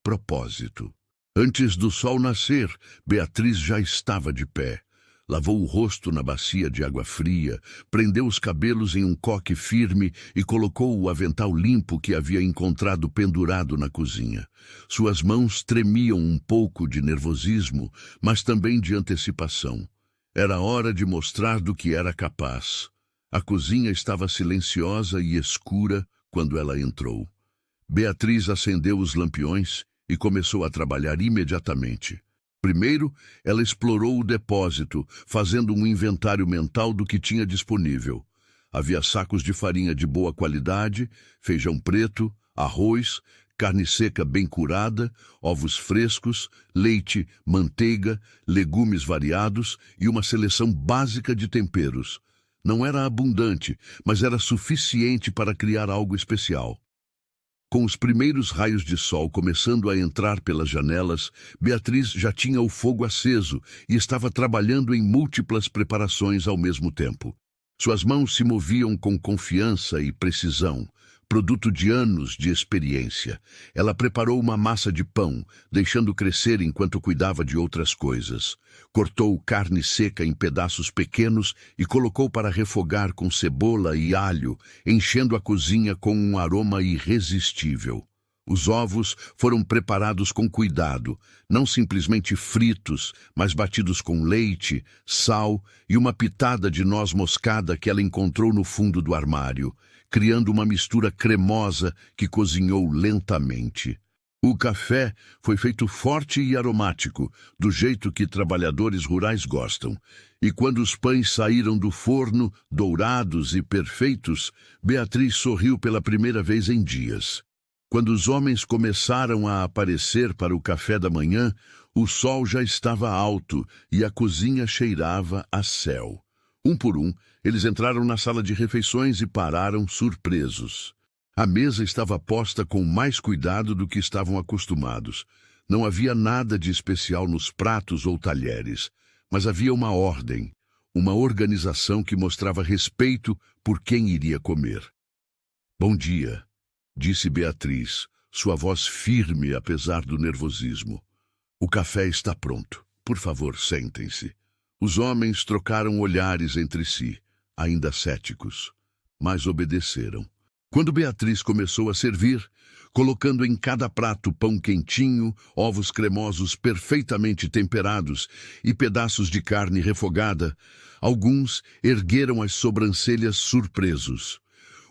Propósito. Antes do sol nascer, Beatriz já estava de pé. Lavou o rosto na bacia de água fria, prendeu os cabelos em um coque firme e colocou o avental limpo que havia encontrado pendurado na cozinha. Suas mãos tremiam um pouco de nervosismo, mas também de antecipação. Era hora de mostrar do que era capaz. A cozinha estava silenciosa e escura quando ela entrou. Beatriz acendeu os lampiões e começou a trabalhar imediatamente. Primeiro, ela explorou o depósito, fazendo um inventário mental do que tinha disponível. Havia sacos de farinha de boa qualidade, feijão preto, arroz, carne seca bem curada, ovos frescos, leite, manteiga, legumes variados e uma seleção básica de temperos. Não era abundante, mas era suficiente para criar algo especial. Com os primeiros raios de sol começando a entrar pelas janelas, Beatriz já tinha o fogo aceso e estava trabalhando em múltiplas preparações ao mesmo tempo. Suas mãos se moviam com confiança e precisão, produto de anos de experiência. Ela preparou uma massa de pão, deixando crescer enquanto cuidava de outras coisas. Cortou carne seca em pedaços pequenos e colocou para refogar com cebola e alho, enchendo a cozinha com um aroma irresistível. Os ovos foram preparados com cuidado, não simplesmente fritos, mas batidos com leite, sal e uma pitada de noz moscada que ela encontrou no fundo do armário, criando uma mistura cremosa que cozinhou lentamente. O café foi feito forte e aromático, do jeito que trabalhadores rurais gostam. E quando os pães saíram do forno, dourados e perfeitos, Beatriz sorriu pela primeira vez em dias. Quando os homens começaram a aparecer para o café da manhã, o sol já estava alto e a cozinha cheirava a céu. Um por um, eles entraram na sala de refeições e pararam surpresos. A mesa estava posta com mais cuidado do que estavam acostumados. Não havia nada de especial nos pratos ou talheres, mas havia uma ordem, uma organização que mostrava respeito por quem iria comer. Bom dia, disse Beatriz, sua voz firme apesar do nervosismo. O café está pronto. Por favor, sentem-se. Os homens trocaram olhares entre si, ainda céticos, mas obedeceram. Quando Beatriz começou a servir, colocando em cada prato pão quentinho, ovos cremosos perfeitamente temperados e pedaços de carne refogada, alguns ergueram as sobrancelhas surpresos.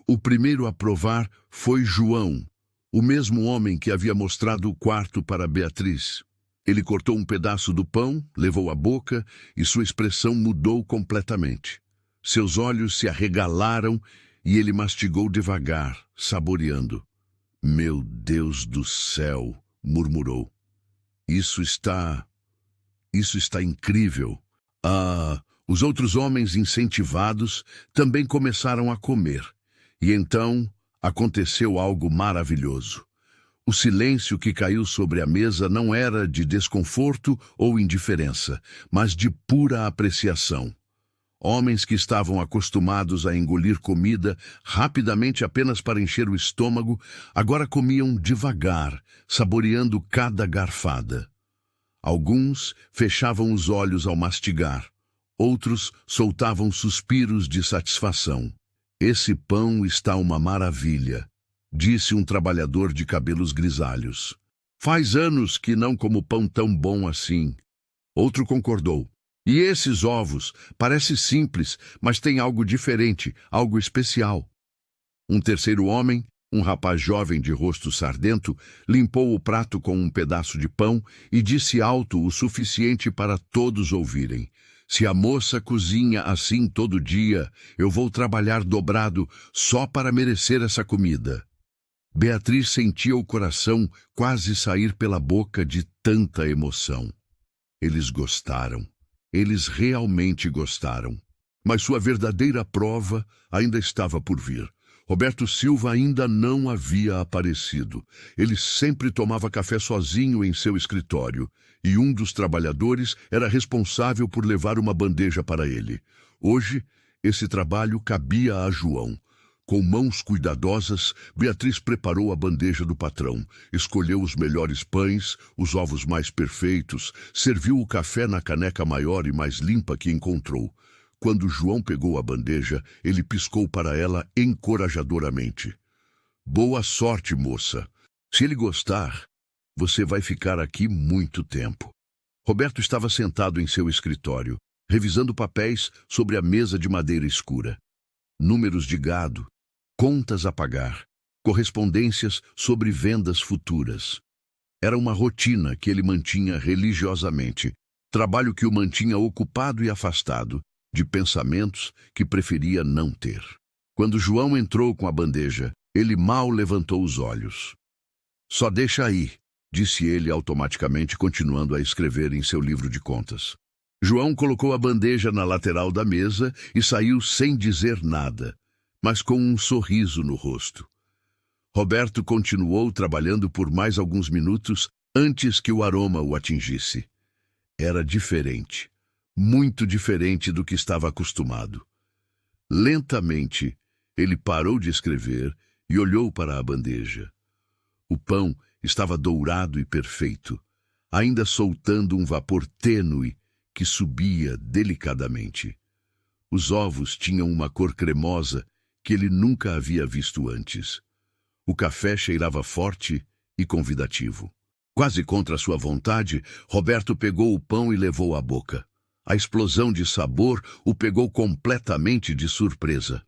O primeiro a provar foi João, o mesmo homem que havia mostrado o quarto para Beatriz. Ele cortou um pedaço do pão, levou à boca e sua expressão mudou completamente. Seus olhos se arregalaram e ele mastigou devagar, saboreando. Meu Deus do céu, murmurou. Isso está incrível. Os outros homens incentivados também começaram a comer. E então aconteceu algo maravilhoso. O silêncio que caiu sobre a mesa não era de desconforto ou indiferença, mas de pura apreciação. Homens que estavam acostumados a engolir comida rapidamente apenas para encher o estômago, agora comiam devagar, saboreando cada garfada. Alguns fechavam os olhos ao mastigar, outros soltavam suspiros de satisfação. Esse pão está uma maravilha, disse um trabalhador de cabelos grisalhos. Faz anos que não como pão tão bom assim. Outro concordou. E esses ovos? Parece simples, mas tem algo diferente, algo especial. Um terceiro homem, um rapaz jovem de rosto sardento, limpou o prato com um pedaço de pão e disse alto o suficiente para todos ouvirem. Se a moça cozinha assim todo dia, eu vou trabalhar dobrado só para merecer essa comida. Beatriz sentia o coração quase sair pela boca de tanta emoção. Eles gostaram. Eles realmente gostaram. Mas sua verdadeira prova ainda estava por vir. Roberto Silva ainda não havia aparecido. Ele sempre tomava café sozinho em seu escritório, e um dos trabalhadores era responsável por levar uma bandeja para ele. Hoje, esse trabalho cabia a João. Com mãos cuidadosas, Beatriz preparou a bandeja do patrão, escolheu os melhores pães, os ovos mais perfeitos, serviu o café na caneca maior e mais limpa que encontrou. Quando João pegou a bandeja, ele piscou para ela encorajadoramente. Boa sorte, moça. Se ele gostar, você vai ficar aqui muito tempo. Roberto estava sentado em seu escritório, revisando papéis sobre a mesa de madeira escura. Números de gado, contas a pagar, correspondências sobre vendas futuras. Era uma rotina que ele mantinha religiosamente, trabalho que o mantinha ocupado e afastado de pensamentos que preferia não ter. Quando João entrou com a bandeja, ele mal levantou os olhos. Só deixa aí, disse ele automaticamente, continuando a escrever em seu livro de contas. João colocou a bandeja na lateral da mesa e saiu sem dizer nada, mas com um sorriso no rosto. Roberto continuou trabalhando por mais alguns minutos antes que o aroma o atingisse. Era diferente, muito diferente do que estava acostumado. Lentamente, ele parou de escrever e olhou para a bandeja. O pão estava dourado e perfeito, ainda soltando um vapor tênue que subia delicadamente. Os ovos tinham uma cor cremosa que ele nunca havia visto antes. O café cheirava forte e convidativo. Quase contra sua vontade, Roberto pegou o pão e levou à boca. A explosão de sabor o pegou completamente de surpresa.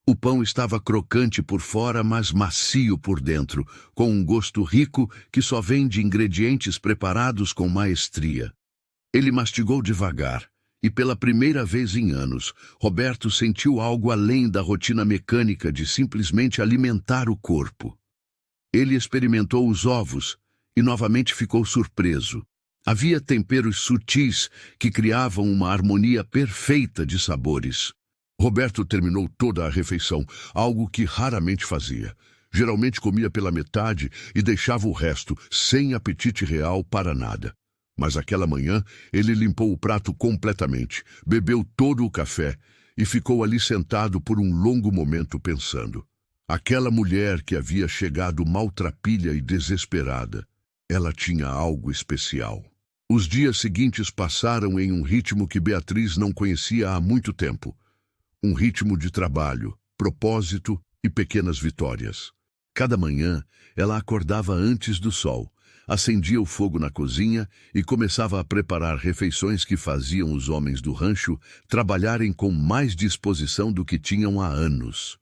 O pão estava crocante por fora, mas macio por dentro, com um gosto rico que só vem de ingredientes preparados com maestria. Ele mastigou devagar, e pela primeira vez em anos, Roberto sentiu algo além da rotina mecânica de simplesmente alimentar o corpo. Ele experimentou os ovos e novamente ficou surpreso. Havia temperos sutis que criavam uma harmonia perfeita de sabores. Roberto terminou toda a refeição, algo que raramente fazia. Geralmente comia pela metade e deixava o resto, sem apetite real para nada. Mas aquela manhã, ele limpou o prato completamente, bebeu todo o café e ficou ali sentado por um longo momento pensando. Aquela mulher que havia chegado maltrapilha e desesperada, ela tinha algo especial. Os dias seguintes passaram em um ritmo que Beatriz não conhecia há muito tempo. Um ritmo de trabalho, propósito e pequenas vitórias. Cada manhã, ela acordava antes do sol, acendia o fogo na cozinha e começava a preparar refeições que faziam os homens do rancho trabalharem com mais disposição do que tinham há anos.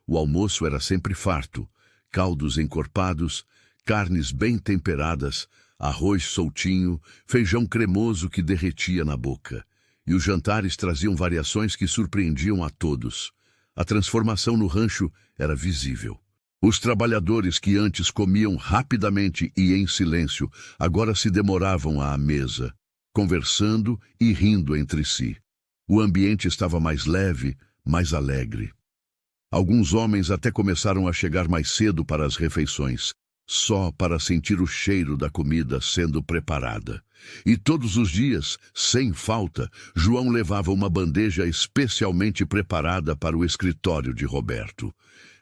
O almoço era sempre farto, caldos encorpados, carnes bem temperadas, arroz soltinho, feijão cremoso que derretia na boca. E os jantares traziam variações que surpreendiam a todos. A transformação no rancho era visível. Os trabalhadores que antes comiam rapidamente e em silêncio, agora se demoravam à mesa, conversando e rindo entre si. O ambiente estava mais leve, mais alegre. Alguns homens até começaram a chegar mais cedo para as refeições, só para sentir o cheiro da comida sendo preparada. E todos os dias, sem falta, João levava uma bandeja especialmente preparada para o escritório de Roberto.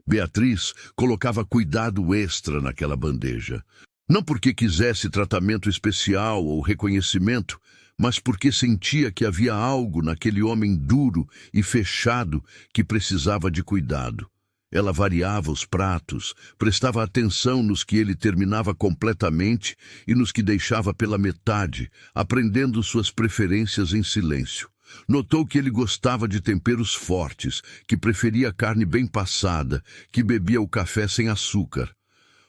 Beatriz colocava cuidado extra naquela bandeja. Não porque quisesse tratamento especial ou reconhecimento, mas porque sentia que havia algo naquele homem duro e fechado que precisava de cuidado. Ela variava os pratos, prestava atenção nos que ele terminava completamente e nos que deixava pela metade, aprendendo suas preferências em silêncio. Notou que ele gostava de temperos fortes, que preferia carne bem passada, que bebia o café sem açúcar.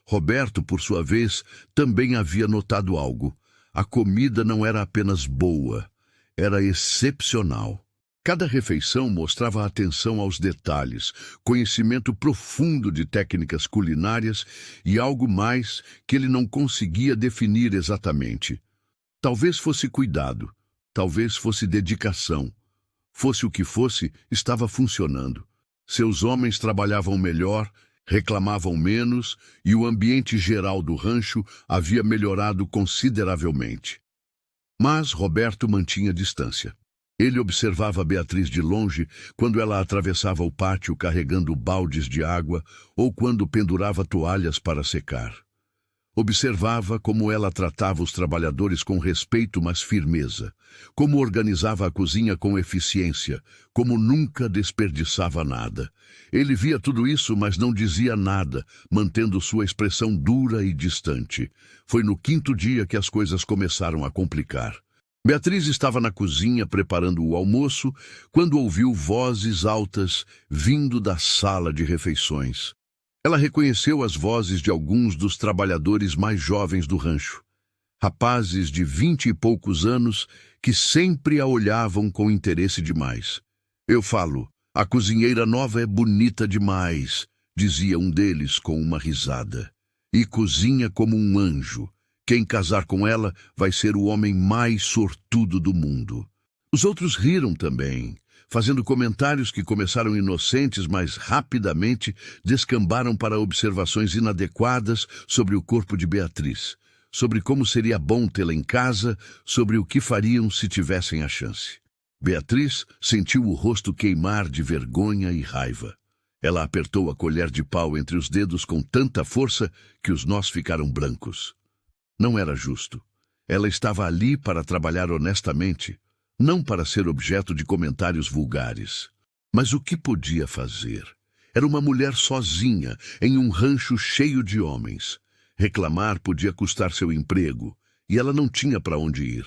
Roberto, por sua vez, também havia notado algo. A comida não era apenas boa, era excepcional. Cada refeição mostrava atenção aos detalhes, conhecimento profundo de técnicas culinárias e algo mais que ele não conseguia definir exatamente. Talvez fosse cuidado, talvez fosse dedicação. Fosse o que fosse, estava funcionando. Seus homens trabalhavam melhor, reclamavam menos e o ambiente geral do rancho havia melhorado consideravelmente. Mas Roberto mantinha distância. Ele observava Beatriz de longe quando ela atravessava o pátio carregando baldes de água ou quando pendurava toalhas para secar. Observava como ela tratava os trabalhadores com respeito, mas firmeza, como organizava a cozinha com eficiência, como nunca desperdiçava nada. Ele via tudo isso, mas não dizia nada, mantendo sua expressão dura e distante. Foi no 5º dia que as coisas começaram a complicar. Beatriz estava na cozinha preparando o almoço quando ouviu vozes altas vindo da sala de refeições. Ela reconheceu as vozes de alguns dos trabalhadores mais jovens do rancho. Rapazes de 20 e poucos anos que sempre a olhavam com interesse demais. Eu falo, a cozinheira nova é bonita demais, dizia um deles com uma risada. E cozinha como um anjo. Quem casar com ela vai ser o homem mais sortudo do mundo. Os outros riram também, fazendo comentários que começaram inocentes, mas rapidamente descambaram para observações inadequadas sobre o corpo de Beatriz, sobre como seria bom tê-la em casa, sobre o que fariam se tivessem a chance. Beatriz sentiu o rosto queimar de vergonha e raiva. Ela apertou a colher de pau entre os dedos com tanta força que os nós ficaram brancos. Não era justo. Ela estava ali para trabalhar honestamente, não para ser objeto de comentários vulgares. Mas o que podia fazer? Era uma mulher sozinha, em um rancho cheio de homens. Reclamar podia custar seu emprego, e ela não tinha para onde ir.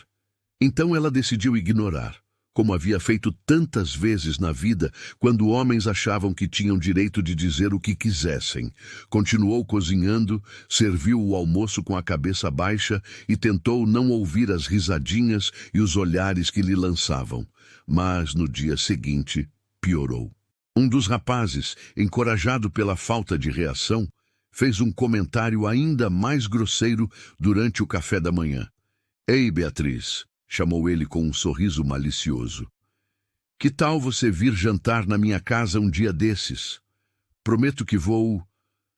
Então ela decidiu ignorar, como havia feito tantas vezes na vida, quando homens achavam que tinham direito de dizer o que quisessem. Continuou cozinhando, serviu o almoço com a cabeça baixa e tentou não ouvir as risadinhas e os olhares que lhe lançavam. Mas no dia seguinte, piorou. Um dos rapazes, encorajado pela falta de reação, fez um comentário ainda mais grosseiro durante o café da manhã. "Ei, Beatriz", chamou ele com um sorriso malicioso. "Que tal você vir jantar na minha casa um dia desses? Prometo que vou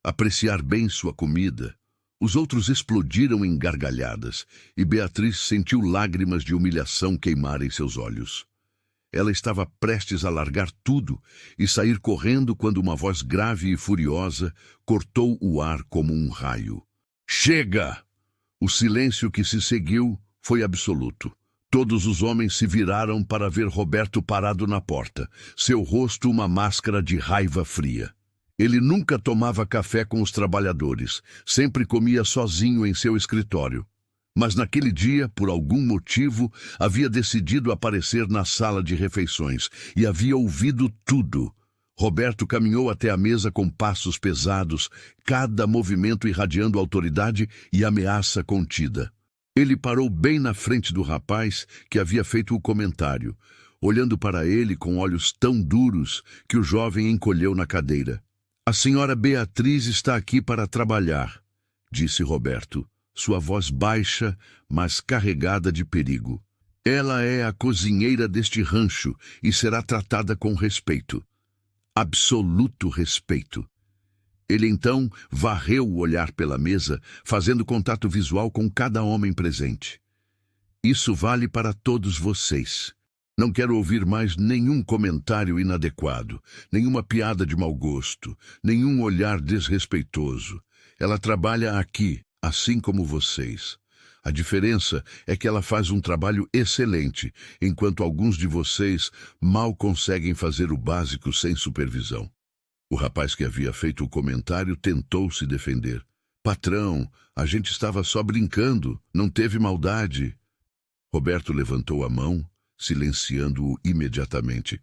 apreciar bem sua comida." Os outros explodiram em gargalhadas, e Beatriz sentiu lágrimas de humilhação queimarem seus olhos. Ela estava prestes a largar tudo e sair correndo quando uma voz grave e furiosa cortou o ar como um raio. "Chega!" O silêncio que se seguiu foi absoluto. Todos os homens se viraram para ver Roberto parado na porta, seu rosto uma máscara de raiva fria. Ele nunca tomava café com os trabalhadores, sempre comia sozinho em seu escritório. Mas naquele dia, por algum motivo, havia decidido aparecer na sala de refeições e havia ouvido tudo. Roberto caminhou até a mesa com passos pesados, cada movimento irradiando autoridade e ameaça contida. Ele parou bem na frente do rapaz que havia feito o comentário, olhando para ele com olhos tão duros que o jovem encolheu na cadeira. A senhora Beatriz está aqui para trabalhar, disse Roberto, sua voz baixa, mas carregada de perigo. Ela é a cozinheira deste rancho e será tratada com respeito. Absoluto respeito. Ele então varreu o olhar pela mesa, fazendo contato visual com cada homem presente. Isso vale para todos vocês. Não quero ouvir mais nenhum comentário inadequado, nenhuma piada de mau gosto, nenhum olhar desrespeitoso. Ela trabalha aqui, assim como vocês. A diferença é que ela faz um trabalho excelente, enquanto alguns de vocês mal conseguem fazer o básico sem supervisão. O rapaz que havia feito o comentário tentou se defender. Patrão, a gente estava só brincando, não teve maldade. Roberto levantou a mão, silenciando-o imediatamente.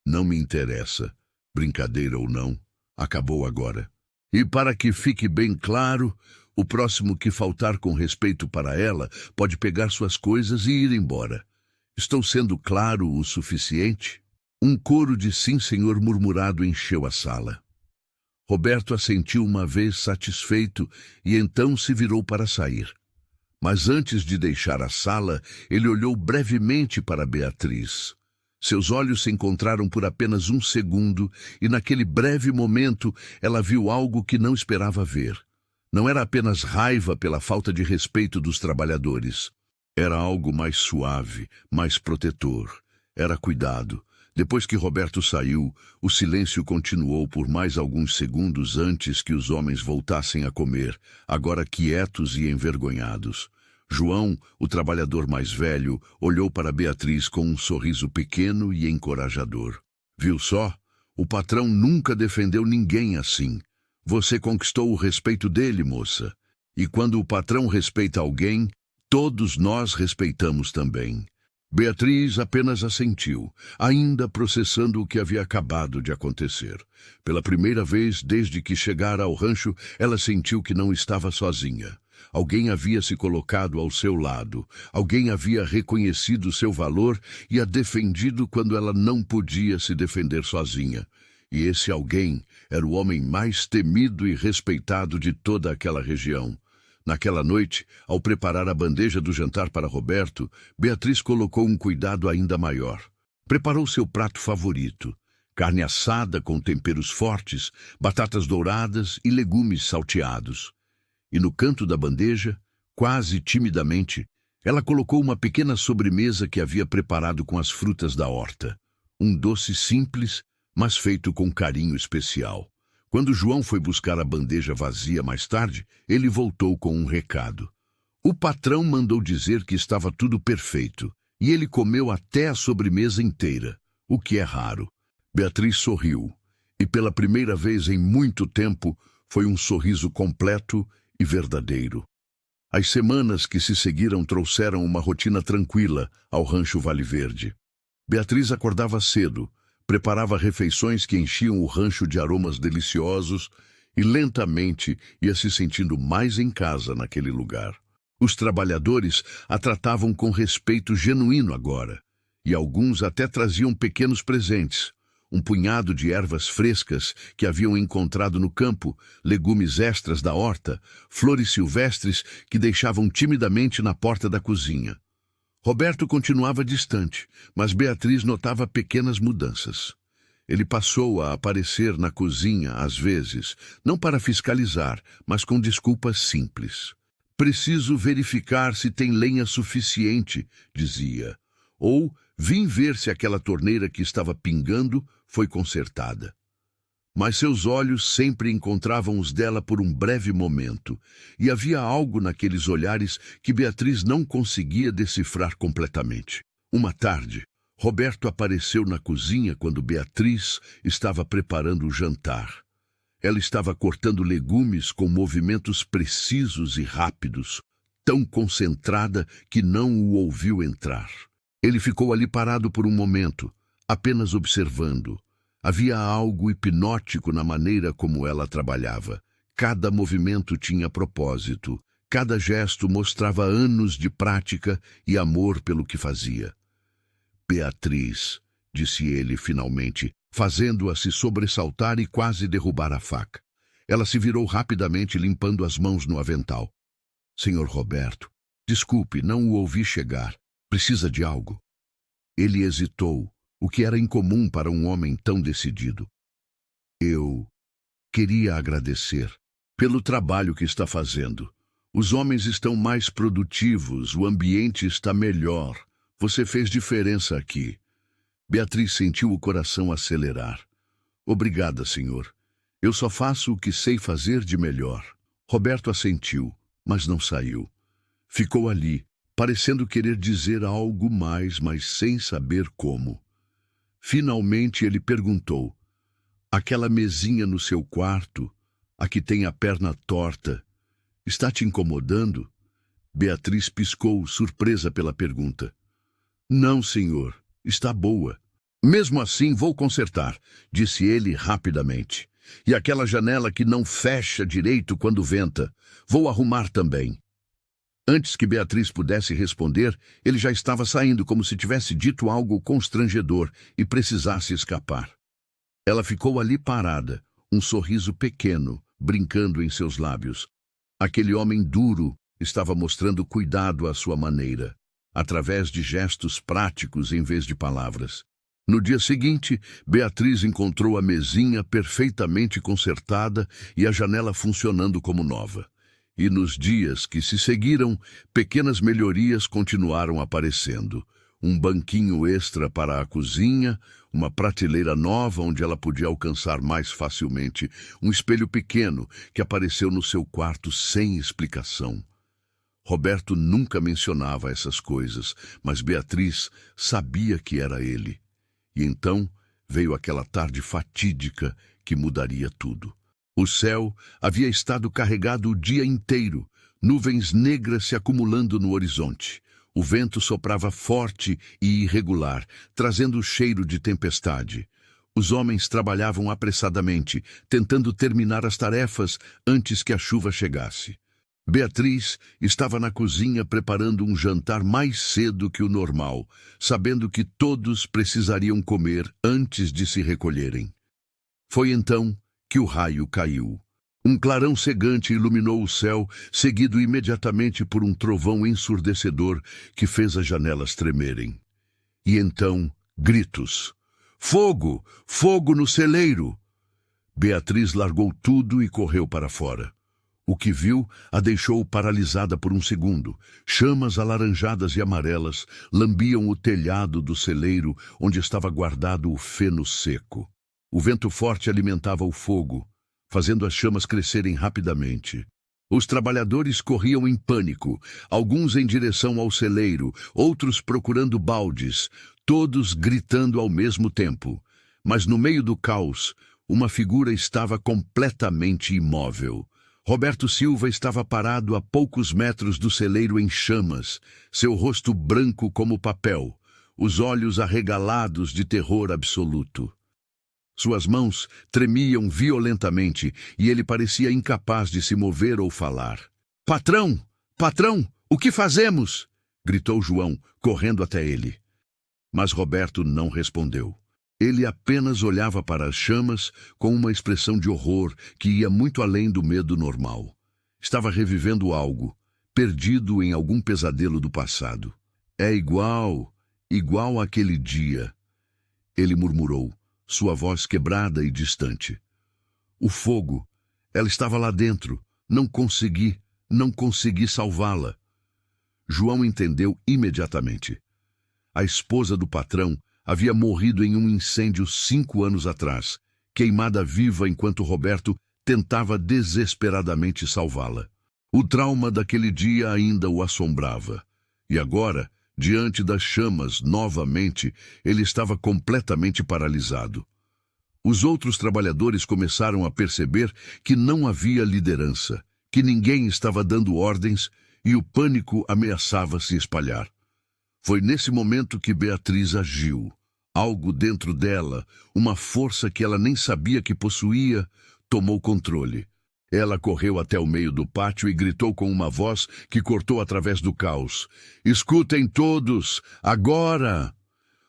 Não me interessa, brincadeira ou não, acabou agora. E para que fique bem claro, o próximo que faltar com respeito para ela pode pegar suas coisas e ir embora. Estou sendo claro o suficiente? Um coro de sim, senhor murmurado encheu a sala. Roberto assentiu uma vez satisfeito e então se virou para sair. Mas antes de deixar a sala, ele olhou brevemente para Beatriz. Seus olhos se encontraram por apenas um segundo e naquele breve momento ela viu algo que não esperava ver. Não era apenas raiva pela falta de respeito dos trabalhadores. Era algo mais suave, mais protetor. Era cuidado. Depois que Roberto saiu, o silêncio continuou por mais alguns segundos antes que os homens voltassem a comer, agora quietos e envergonhados. João, o trabalhador mais velho, olhou para Beatriz com um sorriso pequeno e encorajador. Viu só? O patrão nunca defendeu ninguém assim. Você conquistou o respeito dele, moça. E quando o patrão respeita alguém, todos nós respeitamos também. Beatriz apenas assentiu, ainda processando o que havia acabado de acontecer. Pela primeira vez desde que chegara ao rancho, ela sentiu que não estava sozinha. Alguém havia se colocado ao seu lado, alguém havia reconhecido seu valor e a defendido quando ela não podia se defender sozinha. E esse alguém era o homem mais temido e respeitado de toda aquela região. Naquela noite, ao preparar a bandeja do jantar para Roberto, Beatriz colocou um cuidado ainda maior. Preparou seu prato favorito, carne assada com temperos fortes, batatas douradas e legumes salteados. E no canto da bandeja, quase timidamente, ela colocou uma pequena sobremesa que havia preparado com as frutas da horta. Um doce simples, mas feito com carinho especial. Quando João foi buscar a bandeja vazia mais tarde, ele voltou com um recado. O patrão mandou dizer que estava tudo perfeito, e ele comeu até a sobremesa inteira, o que é raro. Beatriz sorriu, e pela primeira vez em muito tempo foi um sorriso completo e verdadeiro. As semanas que se seguiram trouxeram uma rotina tranquila ao rancho Vale Verde. Beatriz acordava cedo, preparava refeições que enchiam o rancho de aromas deliciosos e lentamente ia se sentindo mais em casa naquele lugar. Os trabalhadores a tratavam com respeito genuíno agora, e alguns até traziam pequenos presentes. Um punhado de ervas frescas que haviam encontrado no campo, legumes extras da horta, flores silvestres que deixavam timidamente na porta da cozinha. Roberto continuava distante, mas Beatriz notava pequenas mudanças. Ele passou a aparecer na cozinha às vezes, não para fiscalizar, mas com desculpas simples. Preciso verificar se tem lenha suficiente, dizia. Ou vim ver se aquela torneira que estava pingando foi consertada. Mas seus olhos sempre encontravam os dela por um breve momento, e havia algo naqueles olhares que Beatriz não conseguia decifrar completamente. Uma tarde, Roberto apareceu na cozinha quando Beatriz estava preparando o jantar. Ela estava cortando legumes com movimentos precisos e rápidos, tão concentrada que não o ouviu entrar. Ele ficou ali parado por um momento, apenas observando. Havia algo hipnótico na maneira como ela trabalhava. Cada movimento tinha propósito, cada gesto mostrava anos de prática e amor pelo que fazia. Beatriz, disse ele finalmente, fazendo-a se sobressaltar e quase derrubar a faca. Ela se virou rapidamente, limpando as mãos no avental. Senhor Roberto, desculpe, não o ouvi chegar. Precisa de algo? Ele hesitou, o que era incomum para um homem tão decidido. Eu queria agradecer pelo trabalho que está fazendo. Os homens estão mais produtivos, o ambiente está melhor. Você fez diferença aqui. Beatriz sentiu o coração acelerar. Obrigada, senhor. Eu só faço o que sei fazer de melhor. Roberto assentiu, mas não saiu. Ficou ali, parecendo querer dizer algo mais, mas sem saber como. Finalmente ele perguntou: aquela mesinha no seu quarto, a que tem a perna torta, está te incomodando? Beatriz piscou, surpresa pela pergunta. Não, senhor, está boa. Mesmo assim vou consertar, disse ele rapidamente. E aquela janela que não fecha direito quando venta, vou arrumar também. Antes que Beatriz pudesse responder, ele já estava saindo como se tivesse dito algo constrangedor e precisasse escapar. Ela ficou ali parada, um sorriso pequeno, brincando em seus lábios. Aquele homem duro estava mostrando cuidado à sua maneira, através de gestos práticos em vez de palavras. No dia seguinte, Beatriz encontrou a mesinha perfeitamente consertada e a janela funcionando como nova. E nos dias que se seguiram, pequenas melhorias continuaram aparecendo. Um banquinho extra para a cozinha, uma prateleira nova onde ela podia alcançar mais facilmente, um espelho pequeno que apareceu no seu quarto sem explicação. Roberto nunca mencionava essas coisas, mas Beatriz sabia que era ele. E então veio aquela tarde fatídica que mudaria tudo. O céu havia estado carregado o dia inteiro, nuvens negras se acumulando no horizonte. O vento soprava forte e irregular, trazendo o cheiro de tempestade. Os homens trabalhavam apressadamente, tentando terminar as tarefas antes que a chuva chegasse. Beatriz estava na cozinha preparando um jantar mais cedo que o normal, sabendo que todos precisariam comer antes de se recolherem. Foi então que o raio caiu. Um clarão cegante iluminou o céu, seguido imediatamente por um trovão ensurdecedor que fez as janelas tremerem. E então, gritos. Fogo! Fogo no celeiro! Beatriz largou tudo e correu para fora. O que viu a deixou paralisada por um segundo. Chamas alaranjadas e amarelas lambiam o telhado do celeiro onde estava guardado o feno seco. O vento forte alimentava o fogo, fazendo as chamas crescerem rapidamente. Os trabalhadores corriam em pânico, alguns em direção ao celeiro, outros procurando baldes, todos gritando ao mesmo tempo. Mas no meio do caos, uma figura estava completamente imóvel. Roberto Silva estava parado a poucos metros do celeiro em chamas, seu rosto branco como papel, os olhos arregalados de terror absoluto. Suas mãos tremiam violentamente e ele parecia incapaz de se mover ou falar. Patrão! Patrão! O que fazemos? Gritou João, correndo até ele. Mas Roberto não respondeu. Ele apenas olhava para as chamas com uma expressão de horror que ia muito além do medo normal. Estava revivendo algo, perdido em algum pesadelo do passado. É igual àquele dia, ele murmurou, sua voz quebrada e distante. O fogo, ela estava lá dentro, não consegui salvá-la. João entendeu imediatamente. A esposa do patrão havia morrido em um incêndio 5 anos atrás, queimada viva enquanto Roberto tentava desesperadamente salvá-la. O trauma daquele dia ainda o assombrava. E agora, diante das chamas, novamente, ele estava completamente paralisado. Os outros trabalhadores começaram a perceber que não havia liderança, que ninguém estava dando ordens e o pânico ameaçava se espalhar. Foi nesse momento que Beatriz agiu. Algo dentro dela, uma força que ela nem sabia que possuía, tomou controle. Ela correu até o meio do pátio e gritou com uma voz que cortou através do caos. Escutem todos, agora!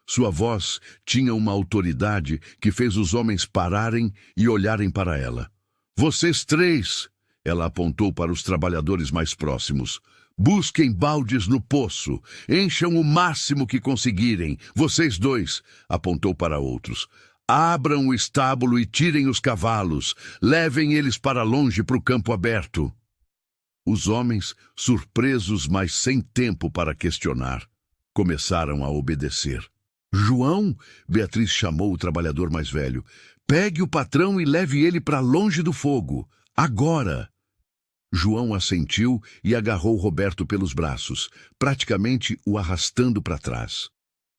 Sua voz tinha uma autoridade que fez os homens pararem e olharem para ela. Vocês três, ela apontou para os trabalhadores mais próximos. Busquem baldes no poço, encham o máximo que conseguirem. Vocês dois, apontou para outros. Abram o estábulo e tirem os cavalos. Levem eles para longe para o campo aberto. Os homens, surpresos, mas sem tempo para questionar, começaram a obedecer. João, Beatriz chamou o trabalhador mais velho. Pegue o patrão e leve ele para longe do fogo. Agora! João assentiu e agarrou Roberto pelos braços, praticamente o arrastando para trás.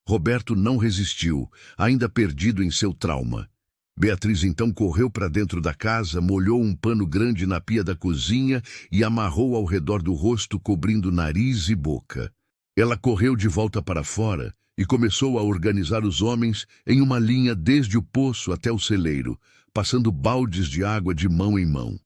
Roberto não resistiu, ainda perdido em seu trauma. Beatriz então correu para dentro da casa, molhou um pano grande na pia da cozinha e amarrou ao redor do rosto, cobrindo nariz e boca. Ela correu de volta para fora e começou a organizar os homens em uma linha desde o poço até o celeiro, passando baldes de água de mão em mão.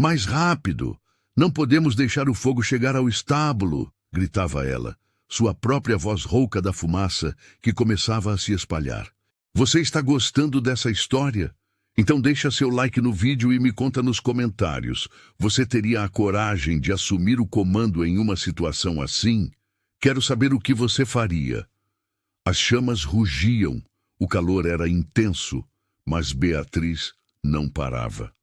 Mais rápido! Não podemos deixar o fogo chegar ao estábulo! Gritava ela, sua própria voz rouca da fumaça que começava a se espalhar. Você está gostando dessa história? Então deixa seu like no vídeo e me conta nos comentários. Você teria a coragem de assumir o comando em uma situação assim? Quero saber o que você faria. As chamas rugiam, o calor era intenso, mas Beatriz não parava.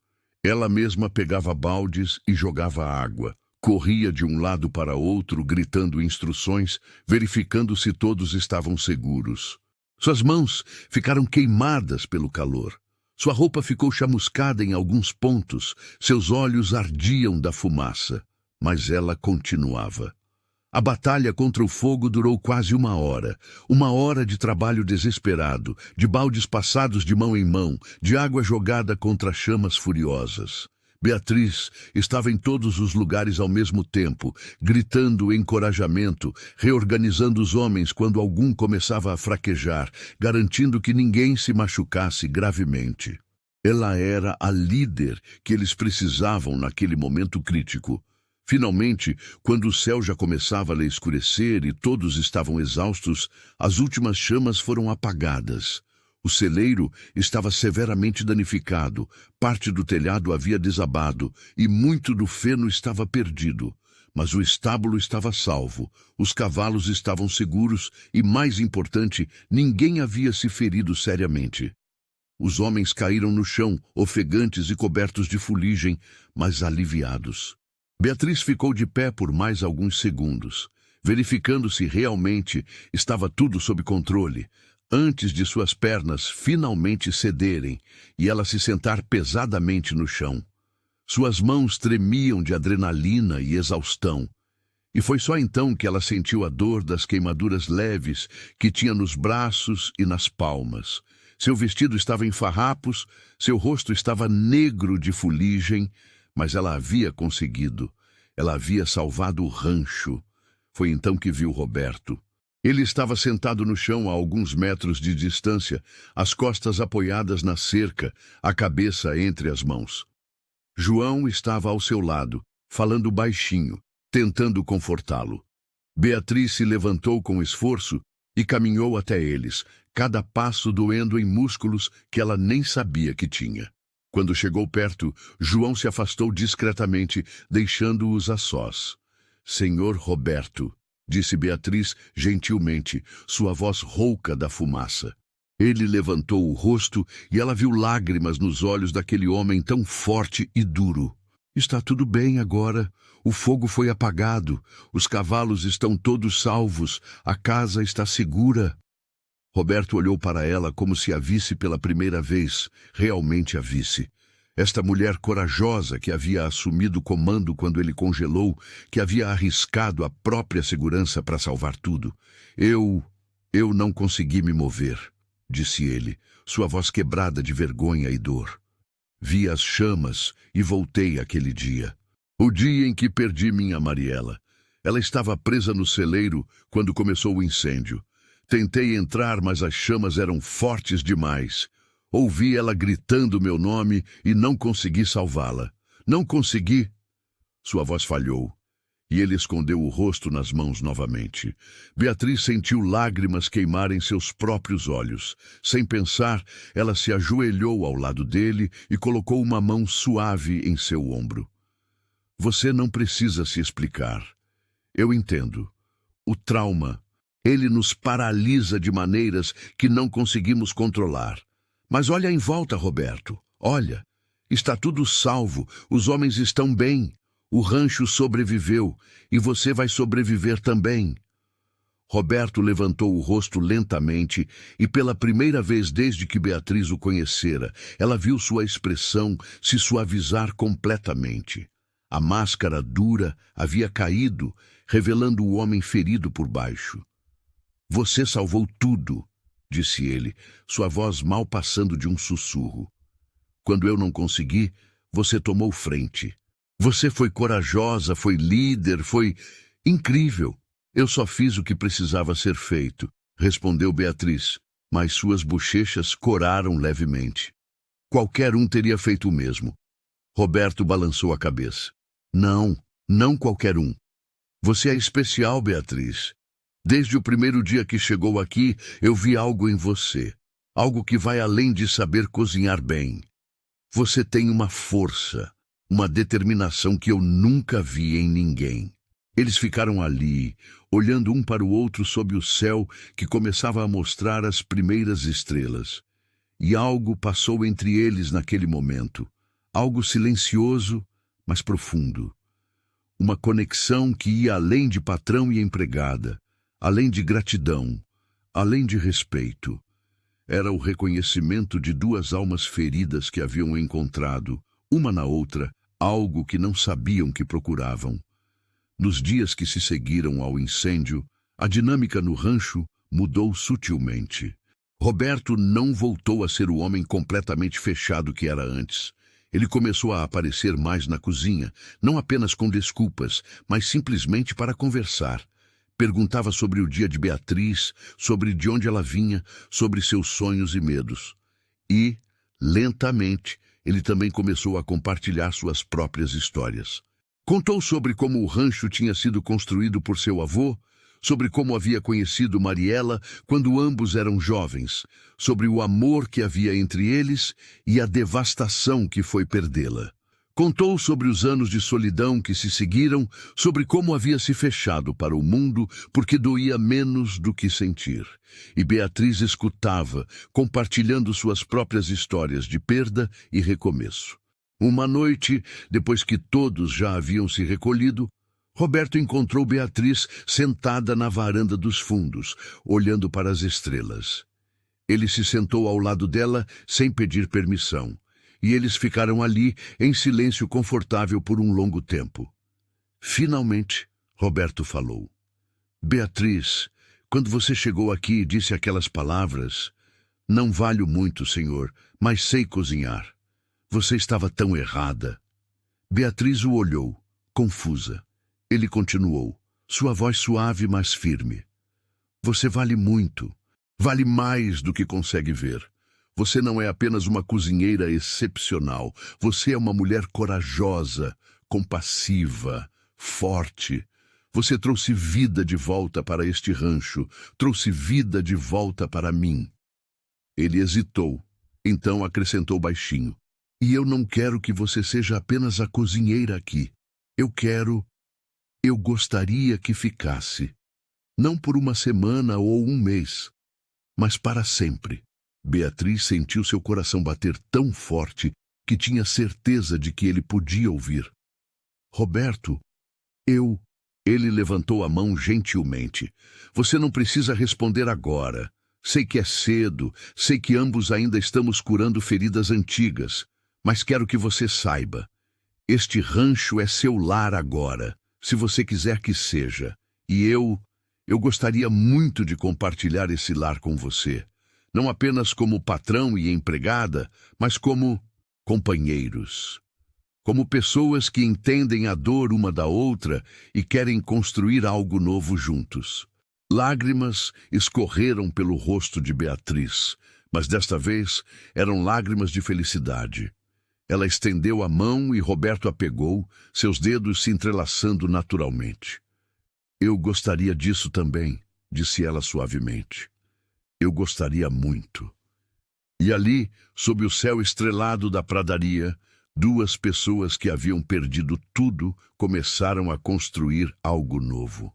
Ela mesma pegava baldes e jogava água. Corria de um lado para outro, gritando instruções, verificando se todos estavam seguros. Suas mãos ficaram queimadas pelo calor. Sua roupa ficou chamuscada em alguns pontos. Seus olhos ardiam da fumaça. Mas ela continuava. A batalha contra o fogo durou quase uma hora de trabalho desesperado, de baldes passados de mão em mão, de água jogada contra chamas furiosas. Beatriz estava em todos os lugares ao mesmo tempo, gritando encorajamento, reorganizando os homens quando algum começava a fraquejar, garantindo que ninguém se machucasse gravemente. Ela era a líder que eles precisavam naquele momento crítico. Finalmente, quando o céu já começava a escurecer e todos estavam exaustos, as últimas chamas foram apagadas. O celeiro estava severamente danificado, parte do telhado havia desabado e muito do feno estava perdido. Mas o estábulo estava salvo, os cavalos estavam seguros e, mais importante, ninguém havia se ferido seriamente. Os homens caíram no chão, ofegantes e cobertos de fuligem, mas aliviados. Beatriz ficou de pé por mais alguns segundos, verificando se realmente estava tudo sob controle, antes de suas pernas finalmente cederem e ela se sentar pesadamente no chão. Suas mãos tremiam de adrenalina e exaustão, e foi só então que ela sentiu a dor das queimaduras leves que tinha nos braços e nas palmas. Seu vestido estava em farrapos, seu rosto estava negro de fuligem, mas ela havia conseguido. Ela havia salvado o rancho. Foi então que viu Roberto. Ele estava sentado no chão a alguns metros de distância, as costas apoiadas na cerca, a cabeça entre as mãos. João estava ao seu lado, falando baixinho, tentando confortá-lo. Beatriz se levantou com esforço e caminhou até eles, cada passo doendo em músculos que ela nem sabia que tinha. Quando chegou perto, João se afastou discretamente, deixando-os a sós. Senhor Roberto, disse Beatriz gentilmente, sua voz rouca da fumaça. Ele levantou o rosto e ela viu lágrimas nos olhos daquele homem tão forte e duro. Está tudo bem agora. O fogo foi apagado. Os cavalos estão todos salvos. A casa está segura. Roberto olhou para ela como se a visse pela primeira vez, realmente a visse. Esta mulher corajosa que havia assumido o comando quando ele congelou, que havia arriscado a própria segurança para salvar tudo. Eu não consegui me mover, disse ele, sua voz quebrada de vergonha e dor. Vi as chamas e voltei aquele dia. O dia em que perdi minha Mariela. Ela estava presa no celeiro quando começou o incêndio. Tentei entrar, mas as chamas eram fortes demais. Ouvi ela gritando meu nome e não consegui salvá-la. Não consegui. Sua voz falhou. E ele escondeu o rosto nas mãos novamente. Beatriz sentiu lágrimas queimarem seus próprios olhos. Sem pensar, ela se ajoelhou ao lado dele e colocou uma mão suave em seu ombro. Você não precisa se explicar. Eu entendo. O trauma, ele nos paralisa de maneiras que não conseguimos controlar. Mas olha em volta, Roberto. Olha. Está tudo salvo. Os homens estão bem. O rancho sobreviveu, e você vai sobreviver também. Roberto levantou o rosto lentamente, e pela primeira vez desde que Beatriz o conhecera, ela viu sua expressão se suavizar completamente. A máscara dura havia caído, revelando o homem ferido por baixo. Você salvou tudo, disse ele, sua voz mal passando de um sussurro. Quando eu não consegui, você tomou frente. Você foi corajosa, foi líder, foi incrível. Eu só fiz o que precisava ser feito, respondeu Beatriz, mas suas bochechas coraram levemente. Qualquer um teria feito o mesmo. Roberto balançou a cabeça. Não, não qualquer um. Você é especial, Beatriz. Desde o primeiro dia que chegou aqui, eu vi algo em você. Algo que vai além de saber cozinhar bem. Você tem uma força. Uma determinação que eu nunca vi em ninguém. Eles ficaram ali, olhando um para o outro sob o céu que começava a mostrar as primeiras estrelas. E algo passou entre eles naquele momento. Algo silencioso, mas profundo. Uma conexão que ia além de patrão e empregada, além de gratidão, além de respeito. Era o reconhecimento de duas almas feridas que haviam encontrado, uma na outra, algo que não sabiam que procuravam. Nos dias que se seguiram ao incêndio, a dinâmica no rancho mudou sutilmente. Roberto não voltou a ser o homem completamente fechado que era antes. Ele começou a aparecer mais na cozinha, não apenas com desculpas, mas simplesmente para conversar. Perguntava sobre o dia de Beatriz, sobre de onde ela vinha, sobre seus sonhos e medos. E, lentamente, ele também começou a compartilhar suas próprias histórias. Contou sobre como o rancho tinha sido construído por seu avô, sobre como havia conhecido Mariela quando ambos eram jovens, sobre o amor que havia entre eles e a devastação que foi perdê-la. Contou sobre os anos de solidão que se seguiram, sobre como havia se fechado para o mundo porque doía menos do que sentir. E Beatriz escutava, compartilhando suas próprias histórias de perda e recomeço. Uma noite, depois que todos já haviam se recolhido, Roberto encontrou Beatriz sentada na varanda dos fundos, olhando para as estrelas. Ele se sentou ao lado dela sem pedir permissão. E eles ficaram ali, em silêncio confortável por um longo tempo. Finalmente, Roberto falou. Beatriz, quando você chegou aqui e disse aquelas palavras, não valho muito, senhor, mas sei cozinhar. Você estava tão errada. Beatriz o olhou, confusa. Ele continuou, sua voz suave, mas firme. Você vale muito, vale mais do que consegue ver. Você não é apenas uma cozinheira excepcional. Você é uma mulher corajosa, compassiva, forte. Você trouxe vida de volta para este rancho. Trouxe vida de volta para mim. Ele hesitou, então acrescentou baixinho. E eu não quero que você seja apenas a cozinheira aqui. Eu gostaria que ficasse. Não por uma semana ou um mês, mas para sempre. Beatriz sentiu seu coração bater tão forte que tinha certeza de que ele podia ouvir. Roberto, Ele levantou a mão gentilmente. Você não precisa responder agora. Sei que é cedo, sei que ambos ainda estamos curando feridas antigas, mas quero que você saiba. Este rancho é seu lar agora, se você quiser que seja. E eu gostaria muito de compartilhar esse lar com você. Não apenas como patrão e empregada, mas como companheiros. Como pessoas que entendem a dor uma da outra e querem construir algo novo juntos. Lágrimas escorreram pelo rosto de Beatriz, mas desta vez eram lágrimas de felicidade. Ela estendeu a mão e Roberto a pegou, seus dedos se entrelaçando naturalmente. Eu gostaria disso também, disse ela suavemente. Eu gostaria muito. E ali, sob o céu estrelado da pradaria, duas pessoas que haviam perdido tudo começaram a construir algo novo.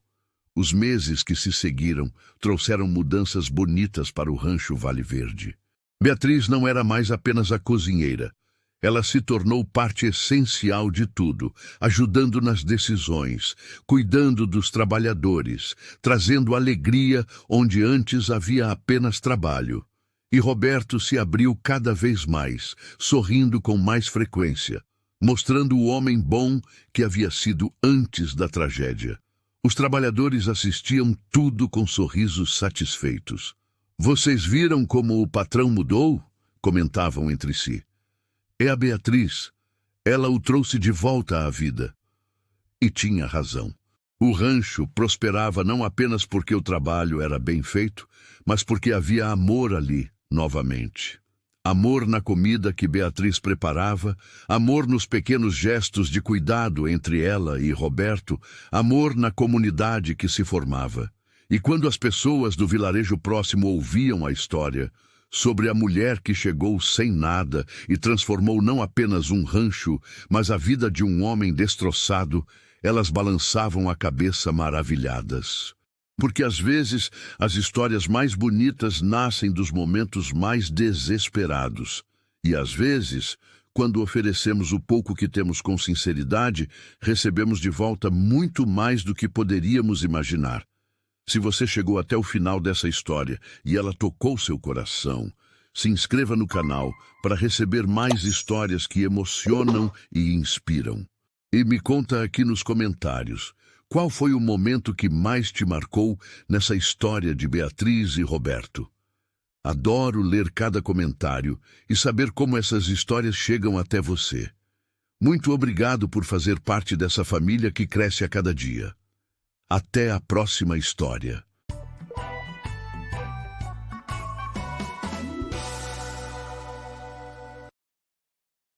Os meses que se seguiram trouxeram mudanças bonitas para o rancho Vale Verde. Beatriz não era mais apenas a cozinheira. Ela se tornou parte essencial de tudo, ajudando nas decisões, cuidando dos trabalhadores, trazendo alegria onde antes havia apenas trabalho. E Roberto se abriu cada vez mais, sorrindo com mais frequência, mostrando o homem bom que havia sido antes da tragédia. Os trabalhadores assistiam tudo com sorrisos satisfeitos. Vocês viram como o patrão mudou? Comentavam entre si. É a Beatriz. Ela o trouxe de volta à vida. E tinha razão. O rancho prosperava não apenas porque o trabalho era bem feito, mas porque havia amor ali, novamente. Amor na comida que Beatriz preparava, amor nos pequenos gestos de cuidado entre ela e Roberto, amor na comunidade que se formava. E quando as pessoas do vilarejo próximo ouviam a história sobre a mulher que chegou sem nada e transformou não apenas um rancho, mas a vida de um homem destroçado, elas balançavam a cabeça maravilhadas. Porque às vezes as histórias mais bonitas nascem dos momentos mais desesperados. E às vezes, quando oferecemos o pouco que temos com sinceridade, recebemos de volta muito mais do que poderíamos imaginar. Se você chegou até o final dessa história e ela tocou seu coração, se inscreva no canal para receber mais histórias que emocionam e inspiram. E me conta aqui nos comentários, qual foi o momento que mais te marcou nessa história de Beatriz e Roberto? Adoro ler cada comentário e saber como essas histórias chegam até você. Muito obrigado por fazer parte dessa família que cresce a cada dia. Até a próxima história.